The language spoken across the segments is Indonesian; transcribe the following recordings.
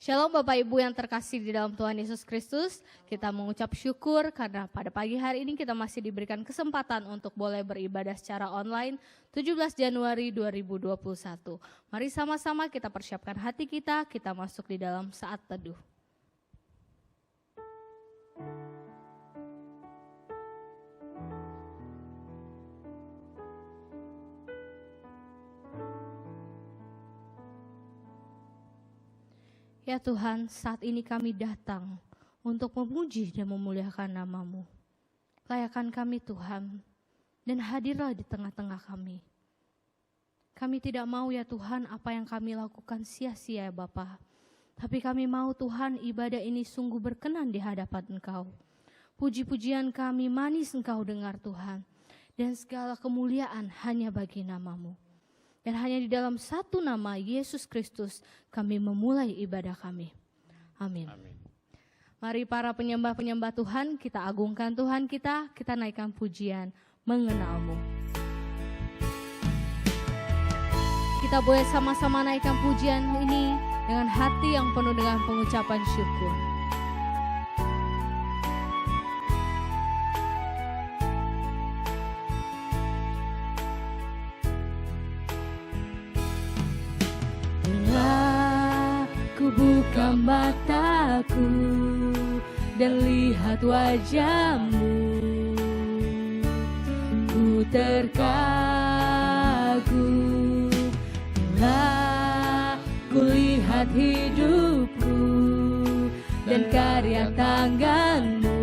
Shalom Bapak Ibu yang terkasih di dalam Tuhan Yesus Kristus. Kita mengucap syukur karena pada pagi hari ini kita masih diberikan kesempatan untuk boleh beribadah secara online 17 Januari 2021. Mari sama-sama kita persiapkan hati kita masuk di dalam saat teduh. Ya Tuhan, saat ini kami datang untuk memuji dan memuliakan nama-Mu. Layakan kami Tuhan, dan hadirlah di tengah-tengah kami. Kami tidak mau ya Tuhan apa yang kami lakukan sia-sia ya Bapa. Tapi kami mau Tuhan ibadah ini sungguh berkenan di hadapan Engkau. Puji-pujian kami manis Engkau dengar Tuhan. Dan segala kemuliaan hanya bagi nama-Mu. Dan hanya di dalam satu nama Yesus Kristus kami memulai ibadah kami. Amin. Amin. Mari para penyembah-penyembah Tuhan, kita agungkan Tuhan kita naikkan pujian mengenal-Mu. Kita boleh sama-sama naikkan pujian ini dengan hati yang penuh dengan pengucapan syukur. Buka mataku dan lihat wajah-Mu, ku terkagum bila ku lihat hidupku dan karya tangan-Mu,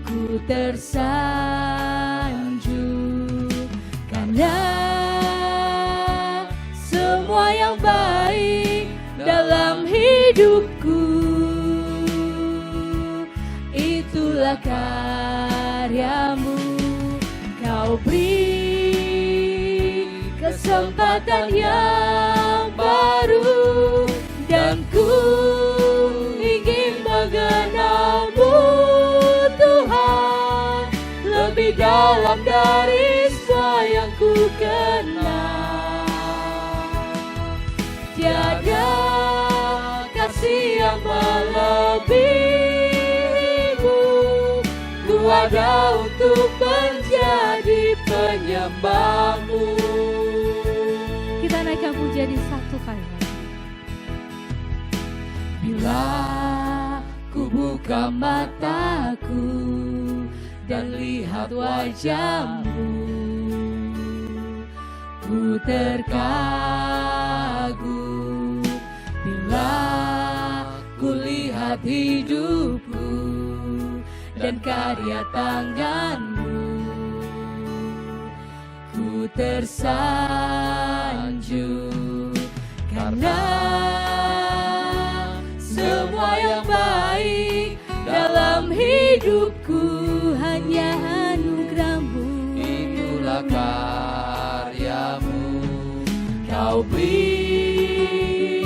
ku tersanjung karena semua yang baik dalam hidupku itulah karya-Mu. Kau beri kesempatan yang baru dan ku ingin mengenal-Mu Tuhan lebih dalam dari semua yang ku kenal. Tiada kasih yang melebihi-Mu, ku ada untuk menjadi penyembah-Mu. Kita naikkan pujian di satu kali. Bila ku buka mataku dan lihat wajah-Mu, ku terkagum bila ku lihat hidupku dan karya tangan-Mu, ku tersanjung karena semua yang baik dalam hidupku hanya anugerah-Mu. Itulah karya-Mu. Kau beri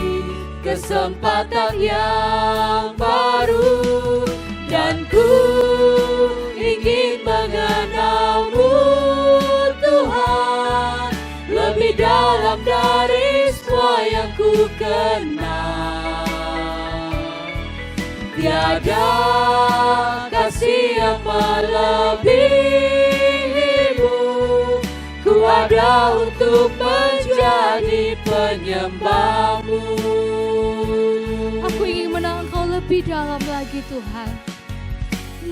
kesempatan yang baru dan ku ingin mengenal-Mu Tuhan lebih dalam dari semua yang ku kenal. Tiada kasih yang melebihi-Mu, ku ada untuk menjadi penyembah-Mu. Aku ingin mengenal Engkau lebih dalam lagi Tuhan.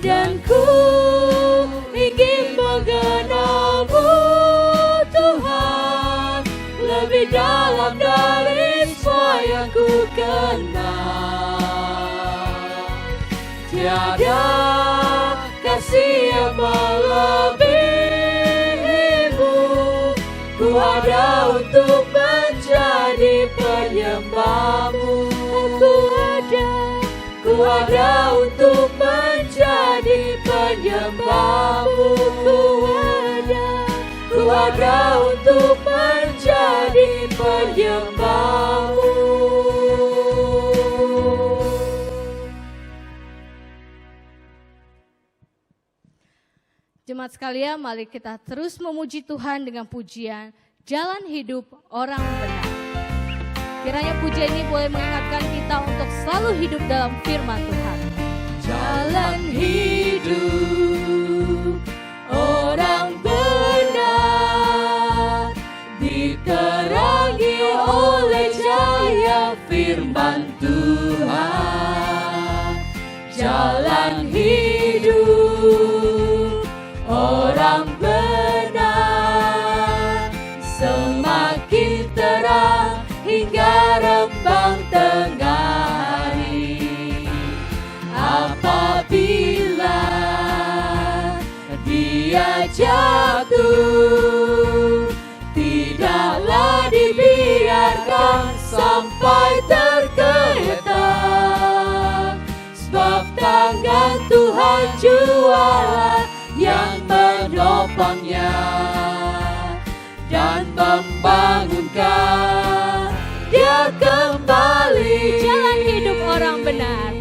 Dan ku ingin mengenal-Mu Tuhan lebih dalam dari semua yang ku kenal. Tiada kasih yang melebihi-Mu, ku ada untuk menjadi penyembah-Mu. Ku ada untuk menjadi penyembah-Mu. Ku ada untuk menjadi penyembah-Mu. Jemaat sekalian, mari kita terus memuji Tuhan dengan pujian Jalan Hidup Orang Benar. Kiranya pujian ini boleh mengingatkan kita untuk selalu hidup dalam firman Tuhan. Jalan hidup orang benar diterangi oleh cahaya firman Tuhan. Jalan hidup orang benar semakin terang hingga rembang tengah hari. Apabila dia jatuh, tidaklah dibiarkan sampai tergeletak, sebab tangan Tuhan jualah yang menopangnya dan membangunkan dia kembali. Jalan hidup orang benar.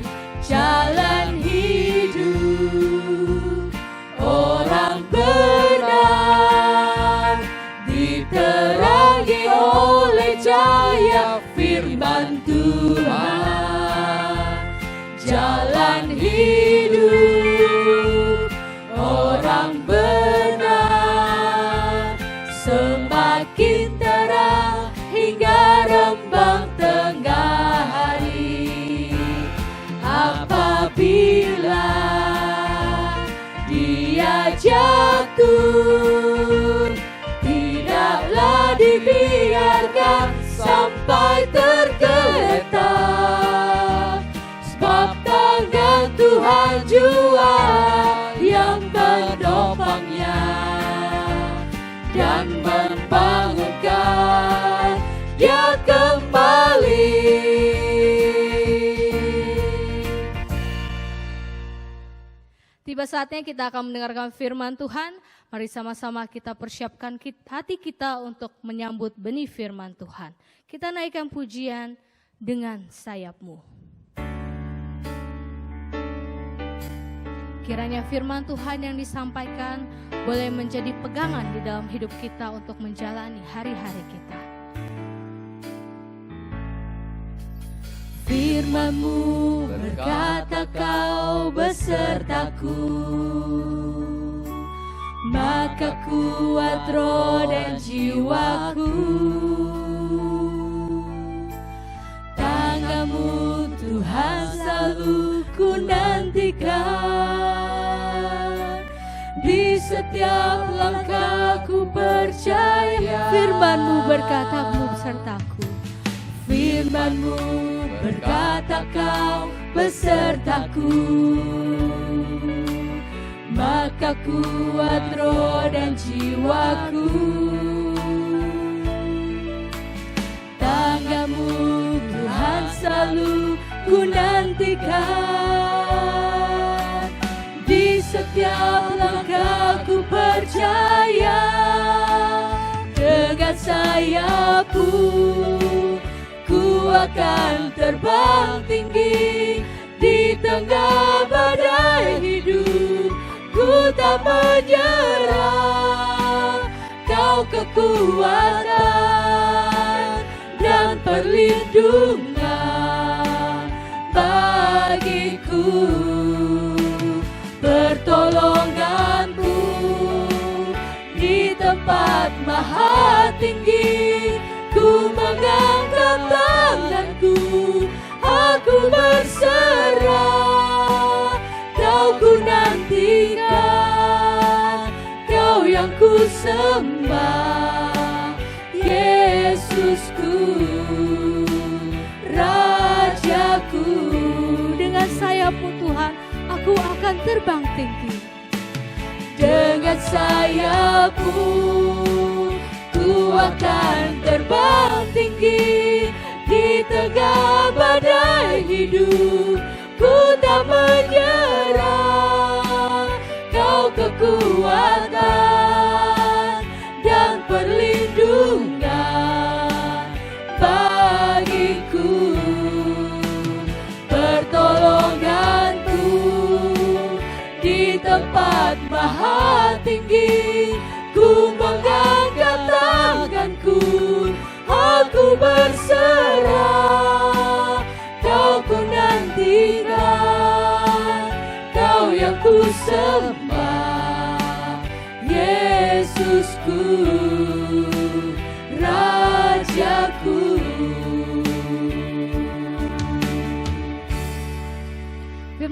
Jalan hidup orang benar diterangi oleh cahaya firman Tuhan. Jalan hidup orang benar semakin terang hingga rembang tengah hari. Apabila dia jatuh, tidaklah dibiarkan sampai tergeletak, sebab tangan Tuhan jua yang menopangnya dan membangunkan dia kembali. Tiba saatnya kita akan mendengarkan firman Tuhan. Mari sama-sama kita persiapkan hati kita untuk menyambut benih firman Tuhan. Kita naikkan pujian dengan sayapmu. Kiranya firman Tuhan yang disampaikan boleh menjadi pegangan di dalam hidup kita untuk menjalani hari-hari kita. Firman-Mu berkata kau besertaku, maka kuat roh dan jiwaku. Tangan-Mu Tuhan selalu ku nantikan, di setiap langkahku percaya. Firman-Mu berkata besertaku. Firman-Mu berkata kau besertaku, maka kuat roh dan jiwaku. Tangan-Mu Tuhan selalu ku nantikan, di setiap langkahku percaya. Dengan sayap-Mu ku akan terbang tinggi di tengah badai hidup. Ku tak menyerah, kau kekuatan dan perlindungan bagiku. Pertolongan-Mu di tempat maha tinggi. Ku mengangkat tanganku, aku berserah. Kau ku nantikan, kau yang ku sembah. Yesusku, Rajaku. Dengan sayap-Mu Tuhan, aku akan terbang tinggi. Dengan sayap-Mu ku akan terbang tinggi di tengah badai hidup. Ku tak menyerah, kau kekuatan dan perlindungan bagiku. Pertolongan-Mu di tempat maha tinggi. Ku mengangkat tanganku, aku berserah.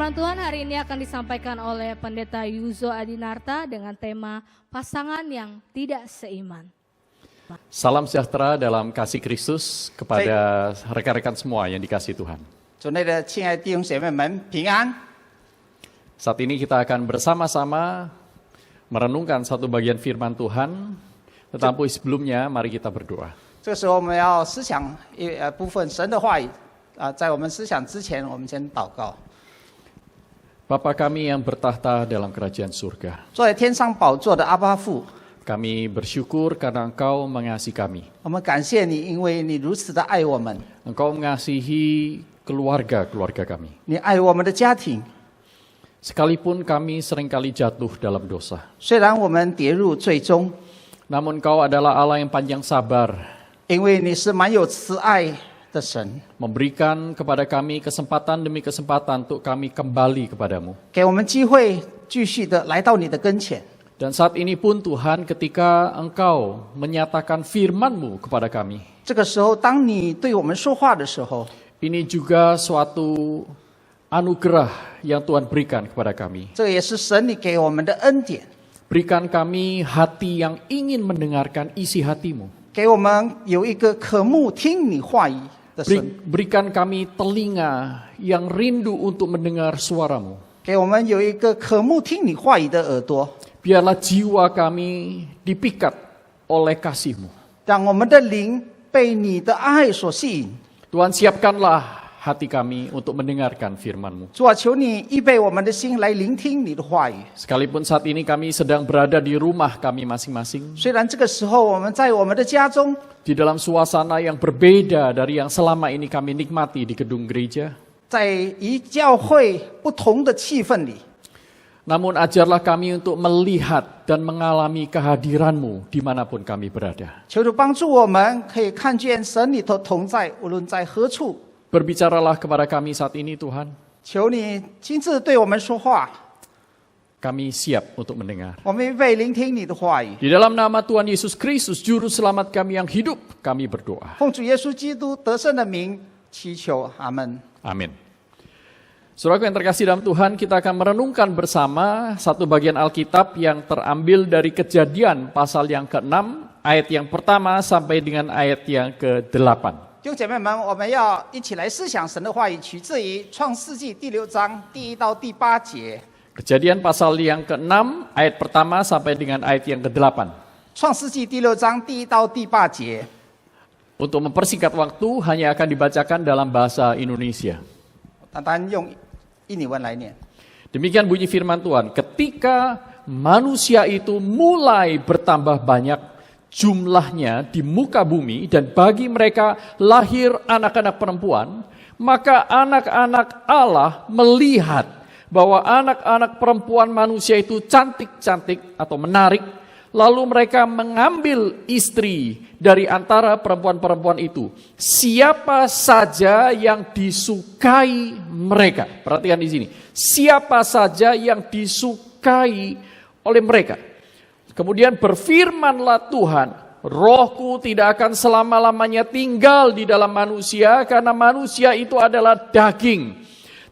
Firman Tuhan hari ini akan disampaikan oleh Pendeta Yuzo Adinarta dengan tema pasangan yang tidak seiman. Salam sejahtera dalam kasih Kristus kepada rekan-rekan semua yang dikasihi Tuhan. 主内的亲爱的弟兄姐妹们平安。 Saat ini kita akan bersama-sama merenungkan satu bagian firman Tuhan, tetapi sebelumnya mari kita berdoa. 这个时候我们要思想部分神的话语在我们思想之前，我们先祷告。 Bapa kami yang bertahta dalam kerajaan surga, 坐在天上宝座的阿爸父， kami bersyukur karena Engkau mengasihi kami. 我们感谢你，因为你如此的爱我们， Engkau mengasihi keluarga-keluarga kami. 你爱我们的家庭。 Sekalipun kami seringkali jatuh dalam dosa, 虽然我们跌入最终， namun Engkau adalah Allah yang panjang sabar, 因为你是满有慈爱的神， memberikan kepada kami kesempatan demi kesempatan untuk kami kembali kepadamu. 给我们机会继续的来到你的跟前。 Dan saat ini pun Tuhan, ketika Engkau menyatakan firman-Mu kepada kami, 这个时候，当你对我们说话的时候， ini juga suatu anugerah yang Tuhan berikan kepada kami. 这也是神你给我们的恩典， Berikan kami hati yang ingin mendengarkan isi hati-Mu. 给我们有一个渴慕听你话语的神。 Berikan kami telinga yang rindu untuk mendengar suara-Mu. 给我们有一个渴慕听你话语的耳朵， Biarlah jiwa kami dipikat oleh kasih-Mu. 让我们的灵被你的爱所吸引。 Tuhan, siapkanlah hati kami untuk mendengarkan firman-Mu. 主啊，求你预备我们的心来聆听你的话语。 Sekalipun saat ini kami sedang berada di rumah kami masing-masing, 虽然这个时候我们在我们的家中， di dalam suasana yang berbeda dari yang selama ini kami nikmati di gedung gereja, 在与教会不同的气氛里， namun ajarlah kami untuk melihat dan mengalami kehadiran-Mu dimanapun kami berada. 求主帮助我们可以看见神里头同在，无论在何处。 Berbicaralah kepada kami saat ini Tuhan, 求你亲自对我们说话， kami siap untuk mendengar. 我们预备聆听你的话语。 Di dalam nama Tuhan Yesus Kristus, Juru Selamat kami yang hidup, kami berdoa. 奉主耶稣基督得胜的名祈求，阿门。 Amin. Saudaraku yang terkasih dalam Tuhan, kita akan merenungkan bersama satu bagian Alkitab yang terambil dari Kejadian pasal yang ke-6, ayat yang pertama sampai dengan ayat yang ke-8. 弟兄姐妹们，我们要一起来思想神的话语，取自于创世纪第6章第1到第8节。 Kejadian pasal yang ke-6, ayat pertama sampai dengan ayat yang ke-8. 创世纪第6章第1到第8节。 Untuk mempersingkat waktu, hanya akan dibacakan dalam bahasa Indonesia. 单单用印尼文来念。 Demikian bunyi firman Tuhan, ketika manusia itu mulai bertambah banyak jumlahnya di muka bumi dan bagi mereka lahir anak-anak perempuan, maka anak-anak Allah melihat bahwa anak-anak perempuan manusia itu cantik-cantik atau menarik, lalu mereka mengambil istri dari antara perempuan-perempuan itu, siapa saja yang disukai mereka. Perhatikan di sini, siapa saja yang disukai oleh mereka. Kemudian berfirmanlah Tuhan, Rohku tidak akan selama-lamanya tinggal di dalam manusia karena manusia itu adalah daging.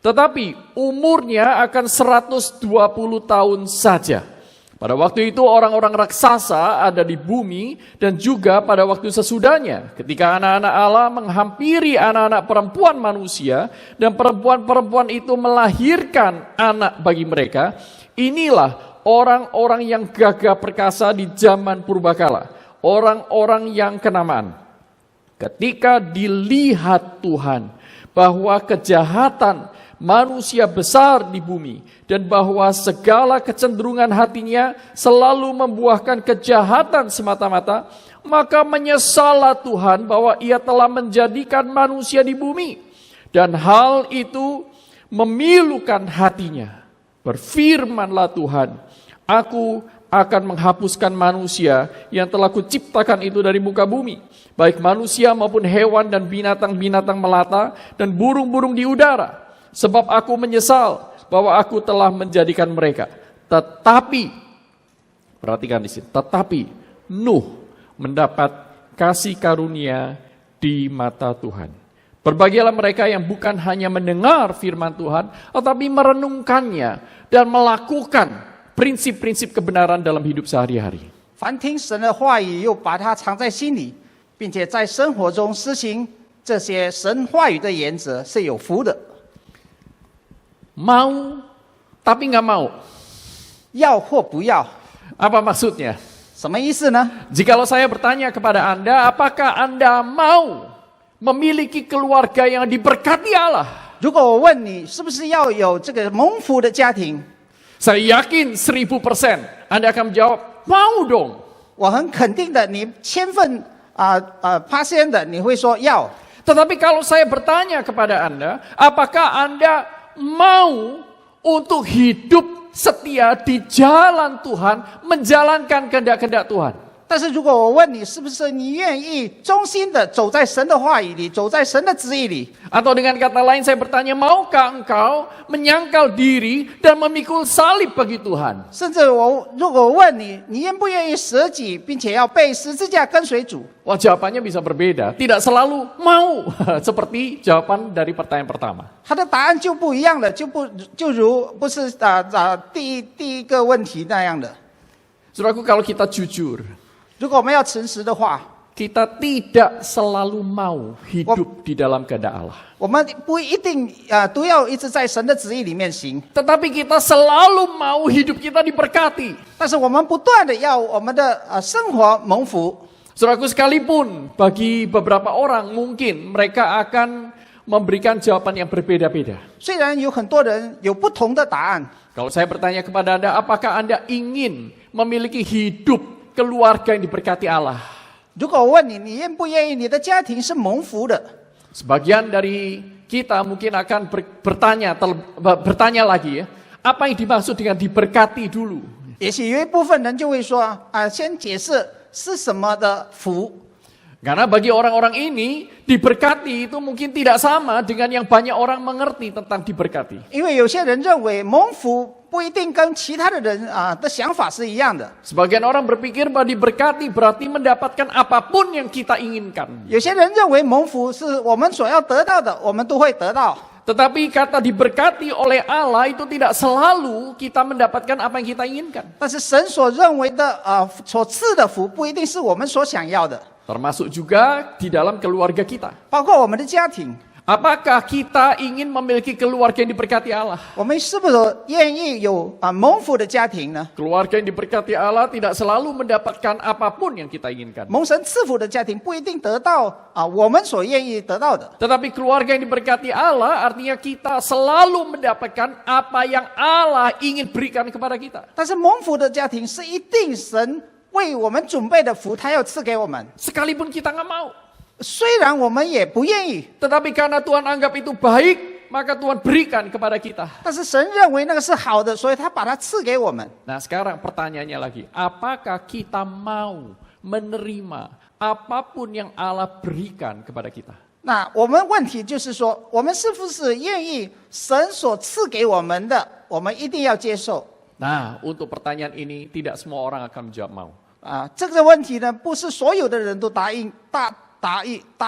Tetapi umurnya akan 120 tahun saja. Pada waktu itu orang-orang raksasa ada di bumi dan juga pada waktu sesudahnya. Ketika anak-anak Allah menghampiri anak-anak perempuan manusia dan perempuan-perempuan itu melahirkan anak bagi mereka, inilah orang-orang yang gagah perkasa di zaman purbakala, orang-orang yang kenamaan. Ketika dilihat Tuhan bahwa kejahatan manusia besar di bumi dan bahwa segala kecenderungan hatinya selalu membuahkan kejahatan semata-mata, maka menyesallah Tuhan bahwa Ia telah menjadikan manusia di bumi dan hal itu memilukan hatinya. Berfirmanlah Tuhan, Aku akan menghapuskan manusia yang telah kuciptakan itu dari muka bumi, baik manusia maupun hewan dan binatang-binatang melata dan burung-burung di udara, sebab aku menyesal bahwa aku telah menjadikan mereka. Tetapi, perhatikan di sini, tetapi Nuh mendapat kasih karunia di mata Tuhan. Berbahagialah mereka yang bukan hanya mendengar firman Tuhan, tetapi merenungkannya dan melakukan prinsip-prinsip kebenaran dalam hidup sehari-hari. 凡听神的话语又把它藏在心里，并且在生活中施行这些神话语的原则，是有福的。 Mau tapi nggak mau. 要或不要， Apa maksudnya? 什么意思呢？ Jikalau saya bertanya kepada Anda, apakah Anda mau memiliki keluarga yang diberkati Allah? 如果我问你，是不是要有这个蒙福的家庭？ Saya yakin 1000% Anda akan menjawab, mau dong. 我很肯定的，你100%的，你会说要。 Tetapi kalau saya bertanya kepada Anda, apakah Anda mau untuk hidup setia di jalan Tuhan, menjalankan kehendak-kehendak Tuhan? 但是如果我问你，是不是你愿意忠心的走在神的话语里，走在神的旨意里？ Atau dengan kata lain saya bertanya, maukah engkau menyangkal diri dan memikul salib bagi Tuhan? 甚至如果我问你，你愿不愿意舍己，并且要背十字架跟随主？ Wah, jawabannya bisa berbeda. Tidak selalu mau, seperti jawaban dari pertanyaan pertama. 他的答案就不一样了，就如不是第一个问题那样的。 Saudaraku, kalau kita jujur, 如果我们要诚实的话， kita tidak selalu mau hidup di dalam kehendak Allah. 我们不一定都要一直在神的旨意里面行， Tetapi kita selalu mau hidup kita diberkati. 但是我们不断的要我们的生活蒙福。 Saudaraku, sekalipun bagi beberapa orang mungkin mereka akan memberikan jawaban yang berbeda-beda. 虽然有很多人有不同的答案， Kalau saya bertanya kepada Anda, apakah Anda ingin memiliki hidup keluarga yang diberkati Allah? 如果我问你，你愿不愿意你的家庭是蒙福的？ Sebagian dari kita mungkin akan bertanya lagi ya, apa yang dimaksud dengan diberkati dulu? 也许有一部分人就会说先解释是什么的福。 Karena bagi orang-orang ini, diberkati itu mungkin tidak sama dengan yang banyak orang mengerti tentang diberkati. 因为有些人认为蒙福不一定跟其他的人的想法是一样的。 Sebagian orang berpikir bahwa diberkati berarti mendapatkan apapun yang kita inginkan. 有些人认为蒙福是我们所要得到的，我们都会得到。 Tetapi kata diberkati oleh Allah itu tidak selalu kita mendapatkan apa yang kita inginkan. 但是神所认为的所赐的福，不一定是我们所想要的， Termasuk juga di dalam keluarga kita. 包括我们的家庭。 Apakah kita ingin memiliki keluarga yang diberkati Allah? 我们是不是愿意有蒙福的家庭呢？ Keluarga yang diberkati Allah tidak selalu mendapatkan apapun yang kita inginkan. 蒙神赐福的家庭不一定得到我们所愿意得到的。 Tetapi keluarga yang diberkati Allah artinya kita selalu mendapatkan apa yang Allah ingin berikan kepada kita. 但是蒙福的家庭是一定神为我们准备的福，他要赐给我们。 Sekalipun kita nggak mau. 虽然我们也不愿意， Tetapi karena Tuhan anggap itu baik, maka Tuhan berikan kepada kita. 但是神认为那个是好的，所以他把它赐给我们。 Nah sekarang pertanyaannya lagi, apakah kita mau menerima apapun yang Allah berikan kepada kita? 那我们问题就是说，我们是不是愿意神所赐给我们的，我们一定要接受？ Nah untuk pertanyaan ini tidak semua orang akan menjawab mau. 这个问题呢，不是所有的人都答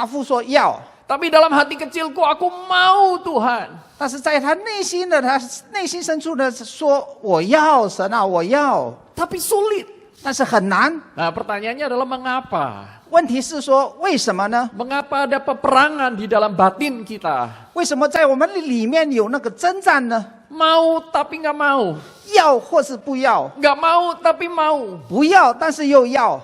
复说要， Tapi dalam hati kecilku aku mau Tuhan. 但是在他内心深处呢，说我要神啊，我要， Tapi sulit. 但是很难。 Nah pertanyaannya adalah mengapa? 问题是说为什么呢？ Mengapa ada peperangan di dalam batin kita? 为什么在我们里面有那个征战呢？ Mau tapi nggak mau. 要或是不要， Nggak mau tapi mau. 不要但是又要。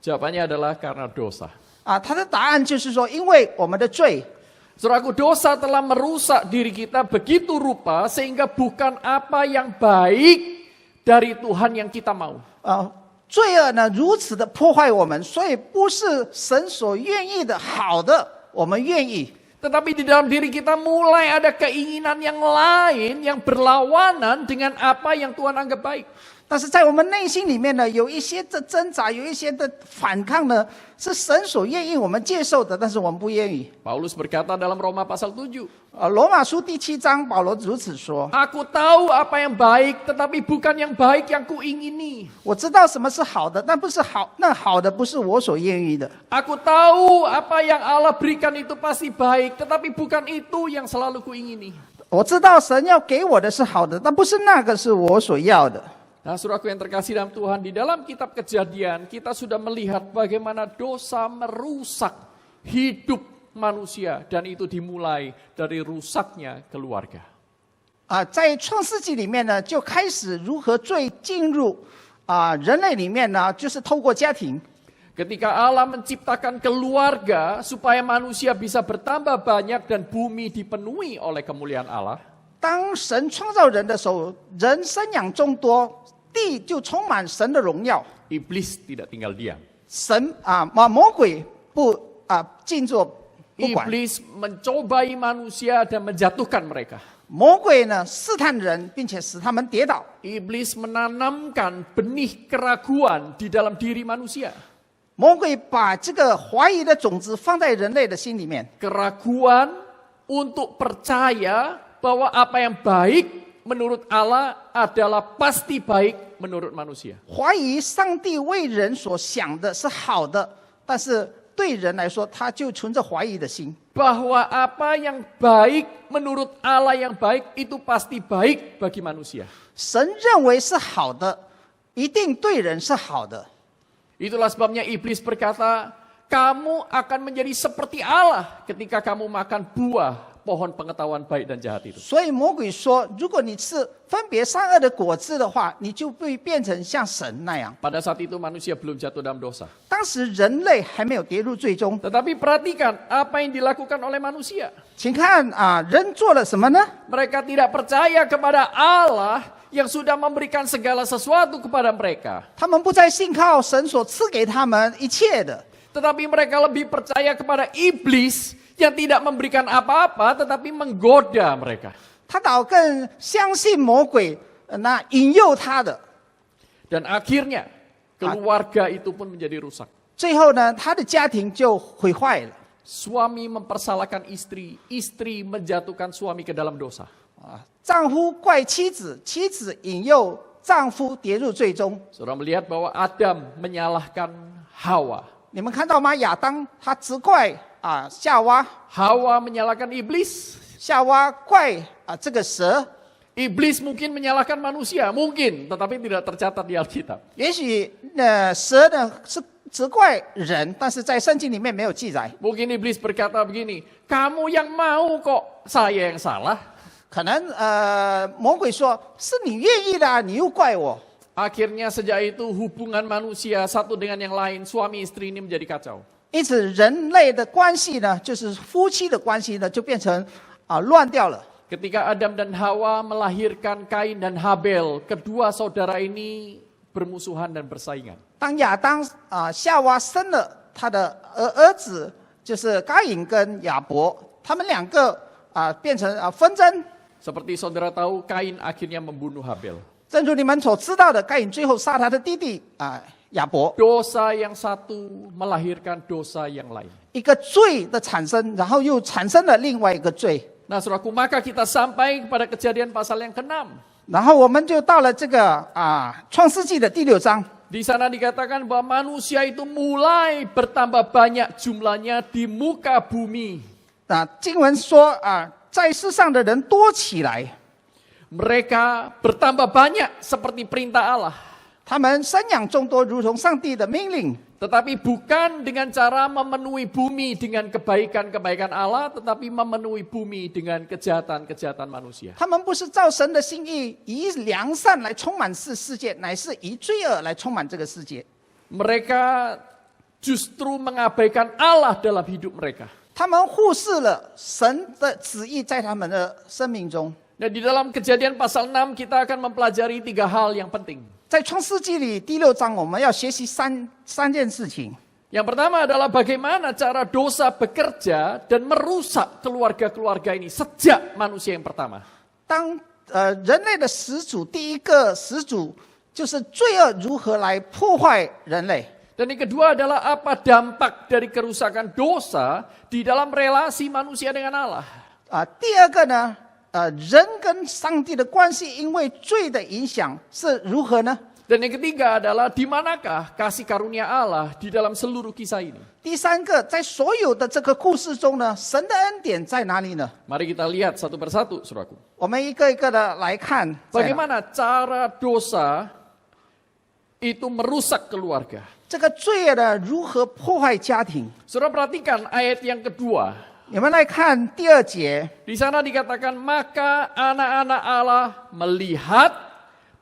Jawabannya adalah karena dosa. 他的答案就是说，因为我们的罪， Saudaraku, dosa telah merusak diri kita begitu rupa sehingga bukan apa yang baik dari Tuhan yang kita mau. 罪恶呢如此的破坏我们，所以不是神所愿意的好的，我们愿意。 Tetapi di dalam diri kita mulai ada keinginan yang lain yang berlawanan dengan apa yang Tuhan anggap baik. 但但是在我们内心里面呢，有一些的挣扎，有一些的反抗呢，是神所愿意我们接受的，但是我们不愿意。 Paulus berkata dalam Roma pasal 7, 罗马书第7章，保罗如此说 Aku tahu apa yang baik, tetapi bukan yang baik yang kuingini. 我知道什么是好的，但不是好，那好的不是我所愿意的。 Aku tahu apa yang Allah berikan itu pasti baik, tetapi bukan itu yang selalu kuingini. 我知道神要给我的是好的，但不是那个是我所要的。 Nah, saudaraku yang terkasih dalam Tuhan, di dalam kitab Kejadian kita sudah melihat bagaimana dosa merusak hidup manusia dan itu dimulai dari rusaknya keluarga. 在创世纪里面呢，就开始如何罪进入人类里面呢，就是透过家庭。 Ketika Allah menciptakan keluarga supaya manusia bisa bertambah banyak dan bumi dipenuhi oleh kemuliaan Allah. 当神创造人的时候，人生养众多，地就充满神的荣耀。 Iblis tidak tinggal diam. 魔鬼不静坐不管。 Iblis mencobai manusia dan menjatuhkan mereka. 魔鬼呢试探人，并且使他们跌倒。 Iblis menanamkan benih keraguan di dalam diri manusia. 魔鬼把这个怀疑的种子放在人类的心里面。 Keraguan untuk percaya bahwa apa yang baik menurut Allah adalah pasti baik menurut manusia. 怀疑上帝为人所想的是好的，但是对人来说，他就存着怀疑的心。 Bahwa apa yang baik menurut Allah yang baik itu pasti baik bagi manusia. 神认为是好的，一定对人是好的。 Itulah sebabnya iblis berkata, kamu akan menjadi seperti Allah ketika kamu makan buah pohon pengetahuan baik dan jahat itu. 所以魔鬼说，如果你吃分别善恶的果子的话，你就会变成像神那样。 Pada saat itu manusia belum jatuh dalam dosa. 当时人类还没有跌入最终， Tetapi perhatikan apa yang dilakukan oleh manusia. 请看人做了什么呢？ Mereka tidak percaya kepada Allah yang sudah memberikan segala sesuatu kepada mereka. 他们不再信靠神所赐给他们一切的， Tetapi mereka lebih percaya kepada iblis yang tidak memberikan apa-apa tetapi menggoda mereka. 他倒更相信魔鬼那引诱他的。 Dan akhirnya keluarga itu pun menjadi rusak. 最后呢，他的家庭就毁坏了。 Suami mempersalahkan istri, istri menjatuhkan suami ke dalam dosa. 丈夫怪妻子，妻子引诱丈夫跌入最终。 Saudara melihat bahwa Adam menyalahkan Hawa. 你们看到吗？亚当他责怪夏娃， Hawa menyalahkan iblis. 夏娃怪这个蛇。 Iblis mungkin menyalahkan manusia, mungkin, tetapi tidak tercatat di Alkitab. 也许蛇呢是责怪人，但是在圣经里面没有记载。 Mungkin iblis berkata begini, kamu yang mau kok saya yang salah. 可能魔鬼说是你愿意的，你又怪我。 Akhirnya sejak itu hubungan manusia satu dengan yang lain, suami istri ini menjadi kacau. 因此，人类的关系呢，就是夫妻的关系呢，就变成乱掉了。 Ketika Adam dan Hawa melahirkan Kain dan Habel, kedua saudara ini bermusuhan dan bersaingan. 当亚当夏娃生了他的儿子，就是该隐跟亚伯，他们两个变成纷争。 Seperti saudara tahu, Kain akhirnya membunuh Habel. 正如你们所知道的，该隐最后杀他的弟弟亚伯。 Dosa yang satu melahirkan dosa yang lain. 一个罪的产生，然后又产生了另外一个罪。 Nah, saudaraku, maka kita sampai kepada Kejadian pasal yang ke-6. 然后我们就到了这个创世纪的第6章。 Di sana dikatakan bahwa manusia itu mulai bertambah banyak jumlahnya di muka bumi. 经文说在世上的人多起来， Mereka bertambah banyak seperti perintah Allah. 他们生养众多，如同上帝的命令。 Tetapi bukan dengan cara memenuhi bumi dengan kebaikan-kebaikan Allah, tetapi memenuhi bumi dengan kejahatan-kejahatan manusia. 他们不是照神的心意，以良善来充满世界，乃是以罪恶来充满这个世界。 Mereka justru mengabaikan Allah dalam hidup mereka. 他们忽视了神的旨意在他们的生命中。 Nah, di dalam Kejadian pasal 6 kita akan mempelajari 3 hal yang penting. 在创世纪里第6章，我们要学习三件事情。 Yang pertama adalah bagaimana cara dosa bekerja dan merusak keluarga-keluarga ini sejak manusia yang pertama. 当人类的始祖，第一个始祖就是罪恶如何来破坏人类。 Dan yang kedua adalah apa dampak dari kerusakan dosa di dalam relasi manusia dengan Allah. 第二个呢，人跟上帝的关系因为罪的影响是如何呢？ Dan yang ketiga adalah di manakah kasih karunia Allah di dalam seluruh kisah ini. 第三个，在所有的这个故事中呢，神的恩典在哪里呢？ Mari kita lihat satu persatu, saudaraku. 我们一个一个的来看。 Bagaimana cara dosa itu merusak keluarga. 这个罪恶呢，如何破坏家庭？ Saudara perhatikan ayat yang kedua. 你们来看第二节， Di sana dikatakan, maka anak-anak Allah melihat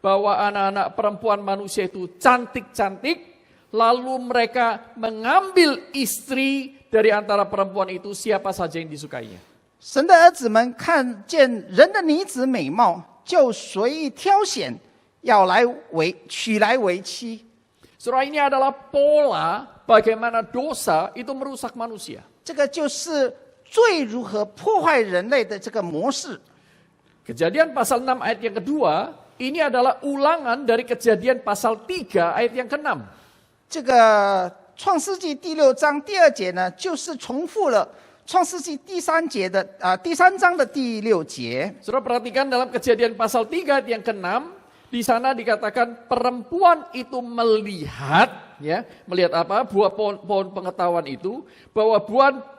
bahwa anak-anak perempuan manusia itu cantik-cantik, lalu mereka mengambil istri dari antara perempuan itu siapa saja yang disukainya. 神的儿子们看见人的女子美貌，就随意挑选，要娶来为妻。 Saudara, ini adalah pola bagaimana dosa itu merusak manusia. 这个就是罪如何破坏人类的这个模式。 Kejadian pasal 6 ayat yang kedua, ini adalah ulangan dari kejadian pasal 3 ayat yang ke-6. 这个创世纪第6章第2节呢，就是重复了创世纪第3章的第6节。 Saudara perhatikan dalam kejadian pasal 3 ayat yang ke-6, di sana dikatakan perempuan itu melihat, ya, melihat apa? Buah pohon pengetahuan itu, bahwa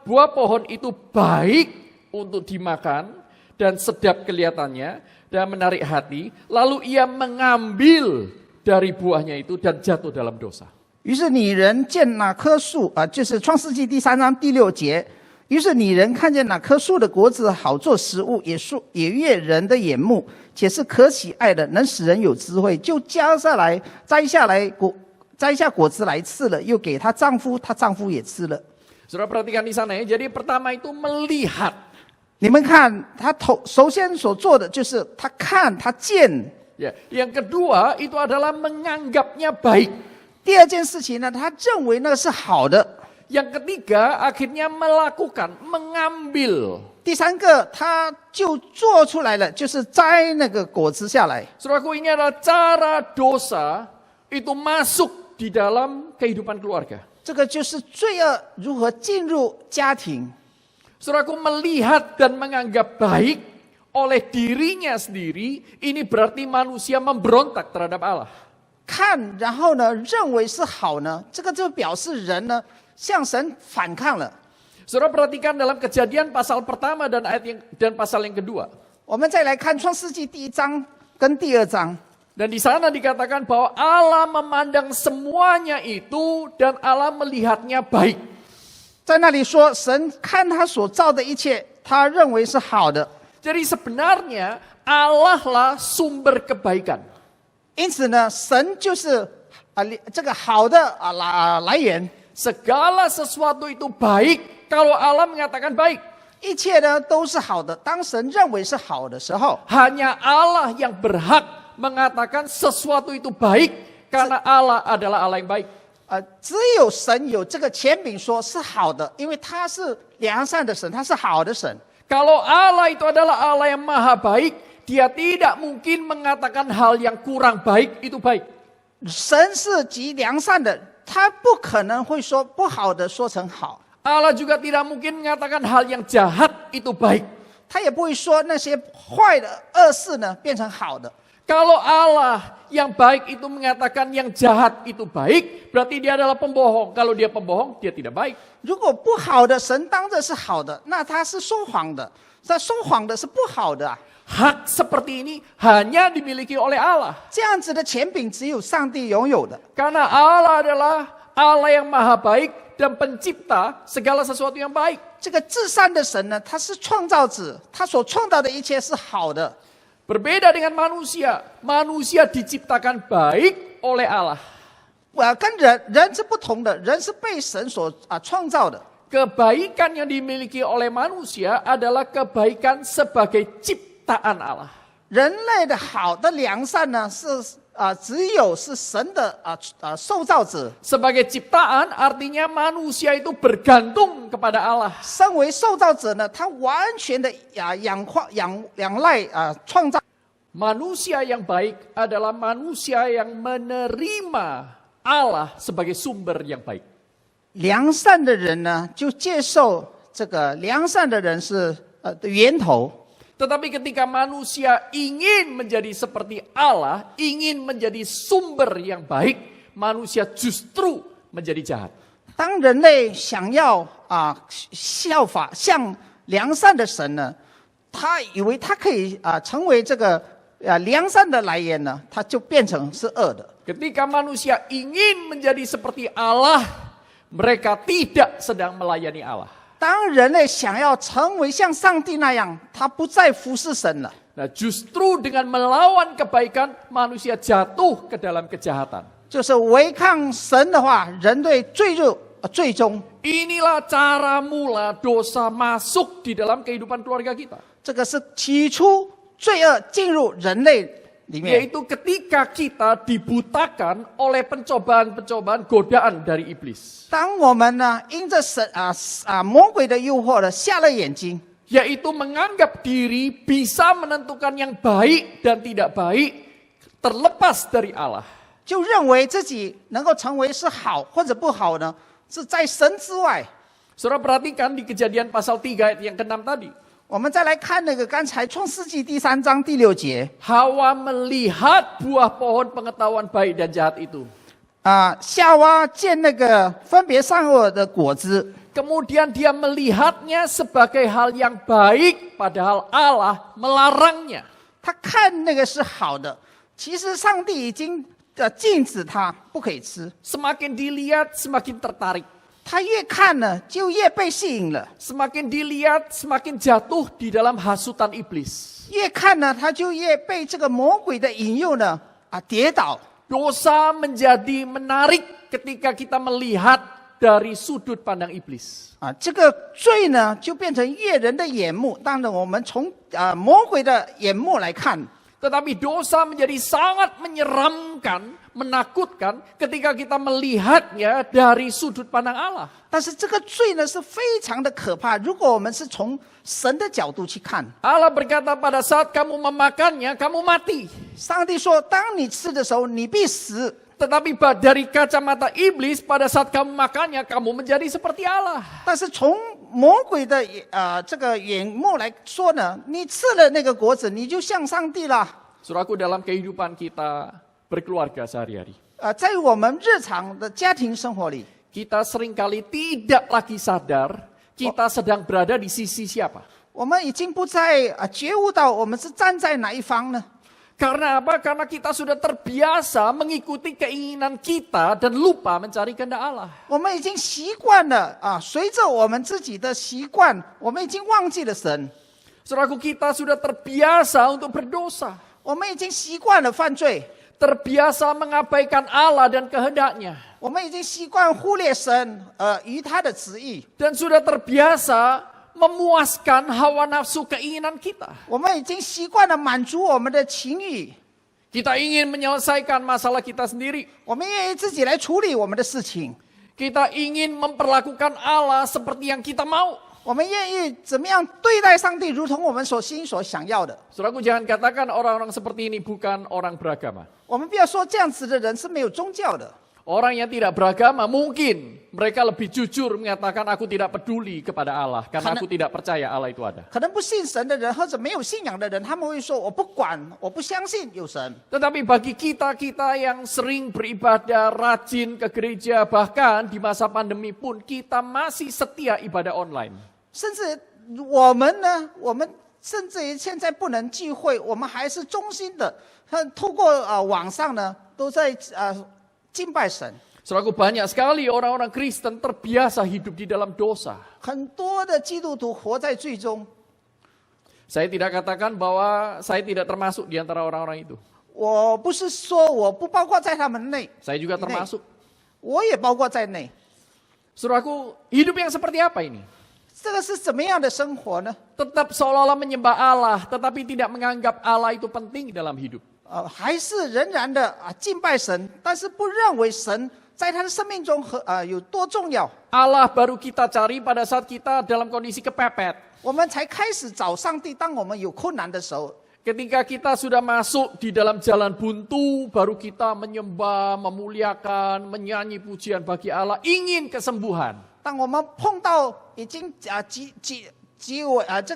buah pohon itu baik untuk dimakan dan sedap kelihatannya dan menarik hati, lalu ia mengambil dari buahnya itu dan jatuh dalam dosa. 于是女人见那棵树就是创世纪第3章第6节。于是女人看见那棵树的果子好做食物，也悦人的眼目，且是可喜爱的，能使人有智慧，就摘下果子来吃了，又给她丈夫，她丈夫也吃了。 Saudara perhatikan di sana ya. Jadi pertama itu melihat. 你们看，她首先所做的就是她看，她见。 Ya, yang kedua itu adalah menganggapnya baik. 第二件事情呢，她认为那个是好的。 Yang ketiga akhirnya melakukan, mengambil. 第三个，她就做出来了，就是摘那个果子下来。 Saudaraku, ini adalah cara dosa itu masuk di dalam kehidupan keluarga. 这个就是罪恶如何进入家庭。 Saudaraku, melihat dan menganggap baik oleh dirinya sendiri, ini berarti manusia memberontak terhadap Allah. 看，然后呢，认为是好呢，这个就表示人呢向神反抗了。 Saudara perhatikan dalam Kejadian pasal pertama dan pasal yang kedua. 我们再来看创世纪第1章跟第2章。 Dan di sana dikatakan bahwa Allah memandang semuanya itu dan Allah melihatnya baik. 在那里说，神看他所造的一切，他认为是好的。 Jadi sebenarnya Allah lah sumber kebaikan. 因此呢，神就是这个好的来源。 Segala sesuatu itu baik kalau Allah mengatakan baik. 一切呢都是好的。当神认为是好的时候， Hanya Allah yang berhak mengatakan sesuatu itu baik karena Allah adalah Allah yang baik. 只有神有这个权柄说是好的，因为他是良善的神，他是好的神。 Kalau Allah itu adalah Allah yang maha baik, Dia tidak mungkin mengatakan hal yang kurang baik itu baik. 神是极良善的，他不可能会说不好的说成好。 Allah juga tidak mungkin mengatakan hal yang jahat itu baik. 他也不会说那些坏的恶事呢变成好的。 Kalau Allah yang baik itu mengatakan yang jahat itu baik, berarti dia adalah pembohong. Kalau dia pembohong, dia tidak baik. 如果不好的神当着是好的，那他是说谎的。那说谎的是不好的。 Hak seperti ini hanya dimiliki oleh Allah. 这样子的权柄只有上帝拥有的。 Karena Allah adalah Allah yang maha baik dan pencipta segala sesuatu yang baik. 这个至善的神呢，他是创造者，他所创造的一切是好的。 Berbeda dengan manusia. Manusia diciptakan baik oleh Allah. 跟人是不同的，人是被神所创造的。 Kebaikan yang dimiliki oleh manusia adalah kebaikan sebagai ciptaan Allah. 人类的好的良善呢，是只有是神的受造者。 Sebagai ciptaan artinya manusia itu bergantung kepada Allah. 身为受造者呢，他完全的仰赖创造。Manusia yang baik adalah manusia yang menerima Allah sebagai sumber yang baik. 良善的人呢，就接受这个良善的人是源头。 Tetapi ketika manusia ingin menjadi seperti Allah, ingin menjadi sumber yang baik, manusia justru menjadi jahat. 当人类想要效法像良善的神呢，他以为他可以成为这个良善的来源呢，他就变成是恶的。 Ketika manusia ingin menjadi seperti Allah, mereka tidak sedang melayani Allah. 当人类想要成为像上帝那样，他不再服侍神了。 Nah, justru dengan melawan kebaikan, manusia jatuh ke dalam kejahatan. 就是违抗神的话，人类最终 Inilah cara mula dosa masuk di dalam kehidupan keluarga kita. 这个是起初罪恶进入人类里面， Yaitu ketika kita dibutakan oleh pencobaan-pencobaan godaan dari iblis. 当我们呢因着魔鬼的诱惑呢瞎了眼睛， Yaitu menganggap diri bisa menentukan yang baik dan tidak baik terlepas dari Allah. 就认为自己能够成为是好或者不好呢，是在神之外。 Saudara perhatikan di Kejadian pasal 3 ayat yang ke-6 tadi. 我们再来看那个刚才创世纪第3章第6节 Hawa melihat buah pohon pengetahuan baik dan jahat itu. 夏娃见那个分别善恶的果子， Kemudian dia melihatnya sebagai hal yang baik, padahal Allah melarangnya. 他看那个是好的，其实上帝已经禁止他不可以吃。 Semakin dilihat, semakin tertarik. 他越看呢，就越被吸引了； Semakin dilihat, semakin jatuh di dalam hasutan iblis. 越看呢，他就越被这个魔鬼的引诱呢跌倒。 Dosa menjadi menarik ketika kita melihat dari sudut pandang iblis. 这个罪呢，就变成悦人的眼目。当然，我们从魔鬼的眼目来看， Tetapi dosa menjadi sangat menyeramkan, menakutkan ketika kita melihatnya dari sudut pandang Allah. 但是这个罪呢是非常的可怕。如果我们是从神的角度去看， Allah berkata pada saat kamu memakannya, kamu mati. 上帝说，当你吃的时候，你必死。 Tetapi dari kacamata iblis, pada saat kamu makannya, kamu menjadi seperti Allah. 但是从魔鬼的这个眼目来说呢，你吃了那个果子，你就像上帝了。 Saudaraku, dalam kehidupan kita berkeluarga sehari-hari, 在我们日常的家庭生活里， kita seringkali tidak lagi sadar kita sedang berada di sisi siapa. 我们已经不再觉悟到我们是站在哪一方呢？ Karena apa? Karena kita sudah terbiasa mengikuti keinginan kita dan lupa mencari kehendak Allah. 我们已经习惯了随着我们自己的习惯，我们已经忘记了神。 Saudaraku, kita sudah terbiasa untuk berdosa. 我们已经习惯了犯罪， Terbiasa mengabaikan Allah dan kehendaknya. 我们已经习惯忽略神与他的旨意， Dan sudah terbiasa memuaskan hawa nafsu keinginan kita. 我们已经习惯了满足我们的情欲， Kita ingin menyelesaikan masalah kita sendiri. 我们愿意自己来处理我们的事情， Kita ingin memperlakukan Allah seperti yang kita mau. 我们愿意怎么样对待上帝，如同我们心所想要的。 Saudaraku, jangan katakan orang-orang seperti ini bukan orang beragama. 我们不要说这样子的人是没有宗教的。 Orang yang tidak beragama mungkin mereka lebih jujur mengatakan aku tidak peduli kepada Allah karena aku tidak percaya Allah itu ada. 可能不信神的人或者没有信仰的人，他们会说我不管，我不相信有神。 Tetapi bagi kita yang sering beribadah, rajin ke gereja, bahkan di masa pandemi pun kita masih setia ibadah online. 甚至我们呢，我们甚至于现在不能聚会，我们还是忠心的，透过网上呢，都在敬拜神。 Saudaraku, banyak sekali orang-orang Kristen terbiasa hidup di dalam dosa. 很多的基督徒活在罪中。 Saya tidak katakan bahwa saya tidak termasuk di antara orang-orang itu. 我不是说我不包括在他们内， Saya juga termasuk. 我也包括在内。 Saudaraku, hidup yang seperti apa ini? 这个是怎么样的生活呢？ Tetap seolah-olah menyembah Allah, tetapi tidak menganggap Allah itu penting dalam hidup. 还是仍然的敬拜神，但是不认为神在他的生命中有多重要。 Allah baru kita cari pada saat kita dalam kondisi kepepet. 我们才开始找上帝，当我们有困难的时候。Ketika kita sudah masuk di dalam jalan buntu, baru kita menyembah, memuliakan, menyanyi pujian bagi Allah, ingin kesembuhan. 当我们碰到已经这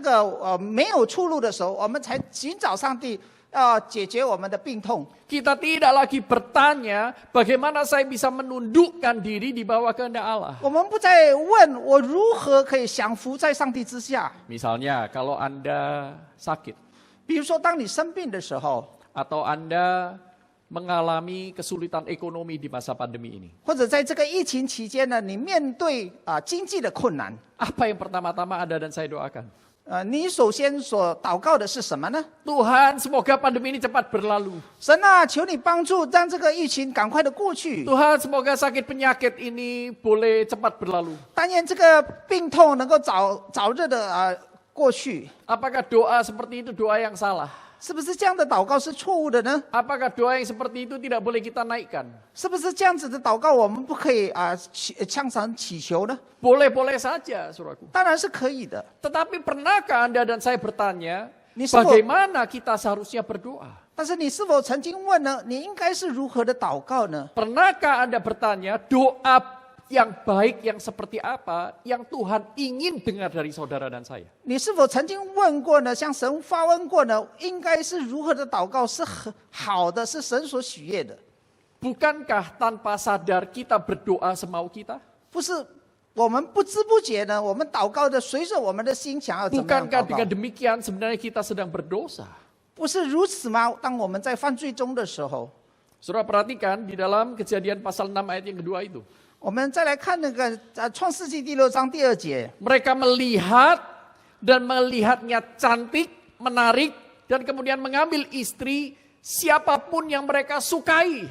个没有出路的时候，我们才寻找上帝要解决我们的病痛。 Kita tidak lagi bertanya bagaimana saya bisa menundukkan diri di bawah kehendak Allah. 我们不再问我如何可以降服在上帝之下。 Misalnya kalau Anda sakit 比如说，当你生病的时候， atau Anda mengalami kesulitan ekonomi di masa pandemi ini. 或者在这个疫情期间呢，你面对经济的困难， Apa yang pertama-tama Anda dan saya doakan? 你首先所祷告的是什么呢？ Tuhan, semoga pandemi ini cepat berlalu. 神啊，求你帮助，让这个疫情赶快的过去。 Tuhan, semoga sakit penyakit ini boleh cepat berlalu. 但愿这个病痛能够早日的过去。 Apakah doa seperti itu doa yang salah? 是不是这样的祷告是错误的呢？ Apakah doa yang seperti itu tidak boleh kita naikkan? 是不是这样子的祷告我们不可以向神祈求呢？ Boleh-boleh saja, saudaraku. 当然是可以的。 Tetapi pernahkah Anda dan saya bertanya, Nisbo- bagaimana kita seharusnya berdoa? 但是你是否曾经问呢？你应该是如何的祷告呢？ Pernahkah Anda bertanya, doa yang baik yang seperti apa yang Tuhan ingin dengar dari saudara dan saya? 你是否曾经问过呢？向神发问过呢？应该是如何的祷告是很好的，是神所喜悦的。 Bukankah tanpa sadar kita berdoa semau kita? 不是我们不知不觉呢，我们祷告的随着我们的心想要怎么样 Bukankah 祷告 dengan？demikian sebenarnya kita sedang berdosa? 不是如此吗？当我们在犯罪中的时候， Saudara perhatikan di dalam Kejadian pasal 6 ayat yang kedua itu. 我们再来看那个创世纪第6章第2节。 Mereka melihat dan melihatnya cantik, menarik, dan kemudian mengambil istri siapapun yang mereka sukai.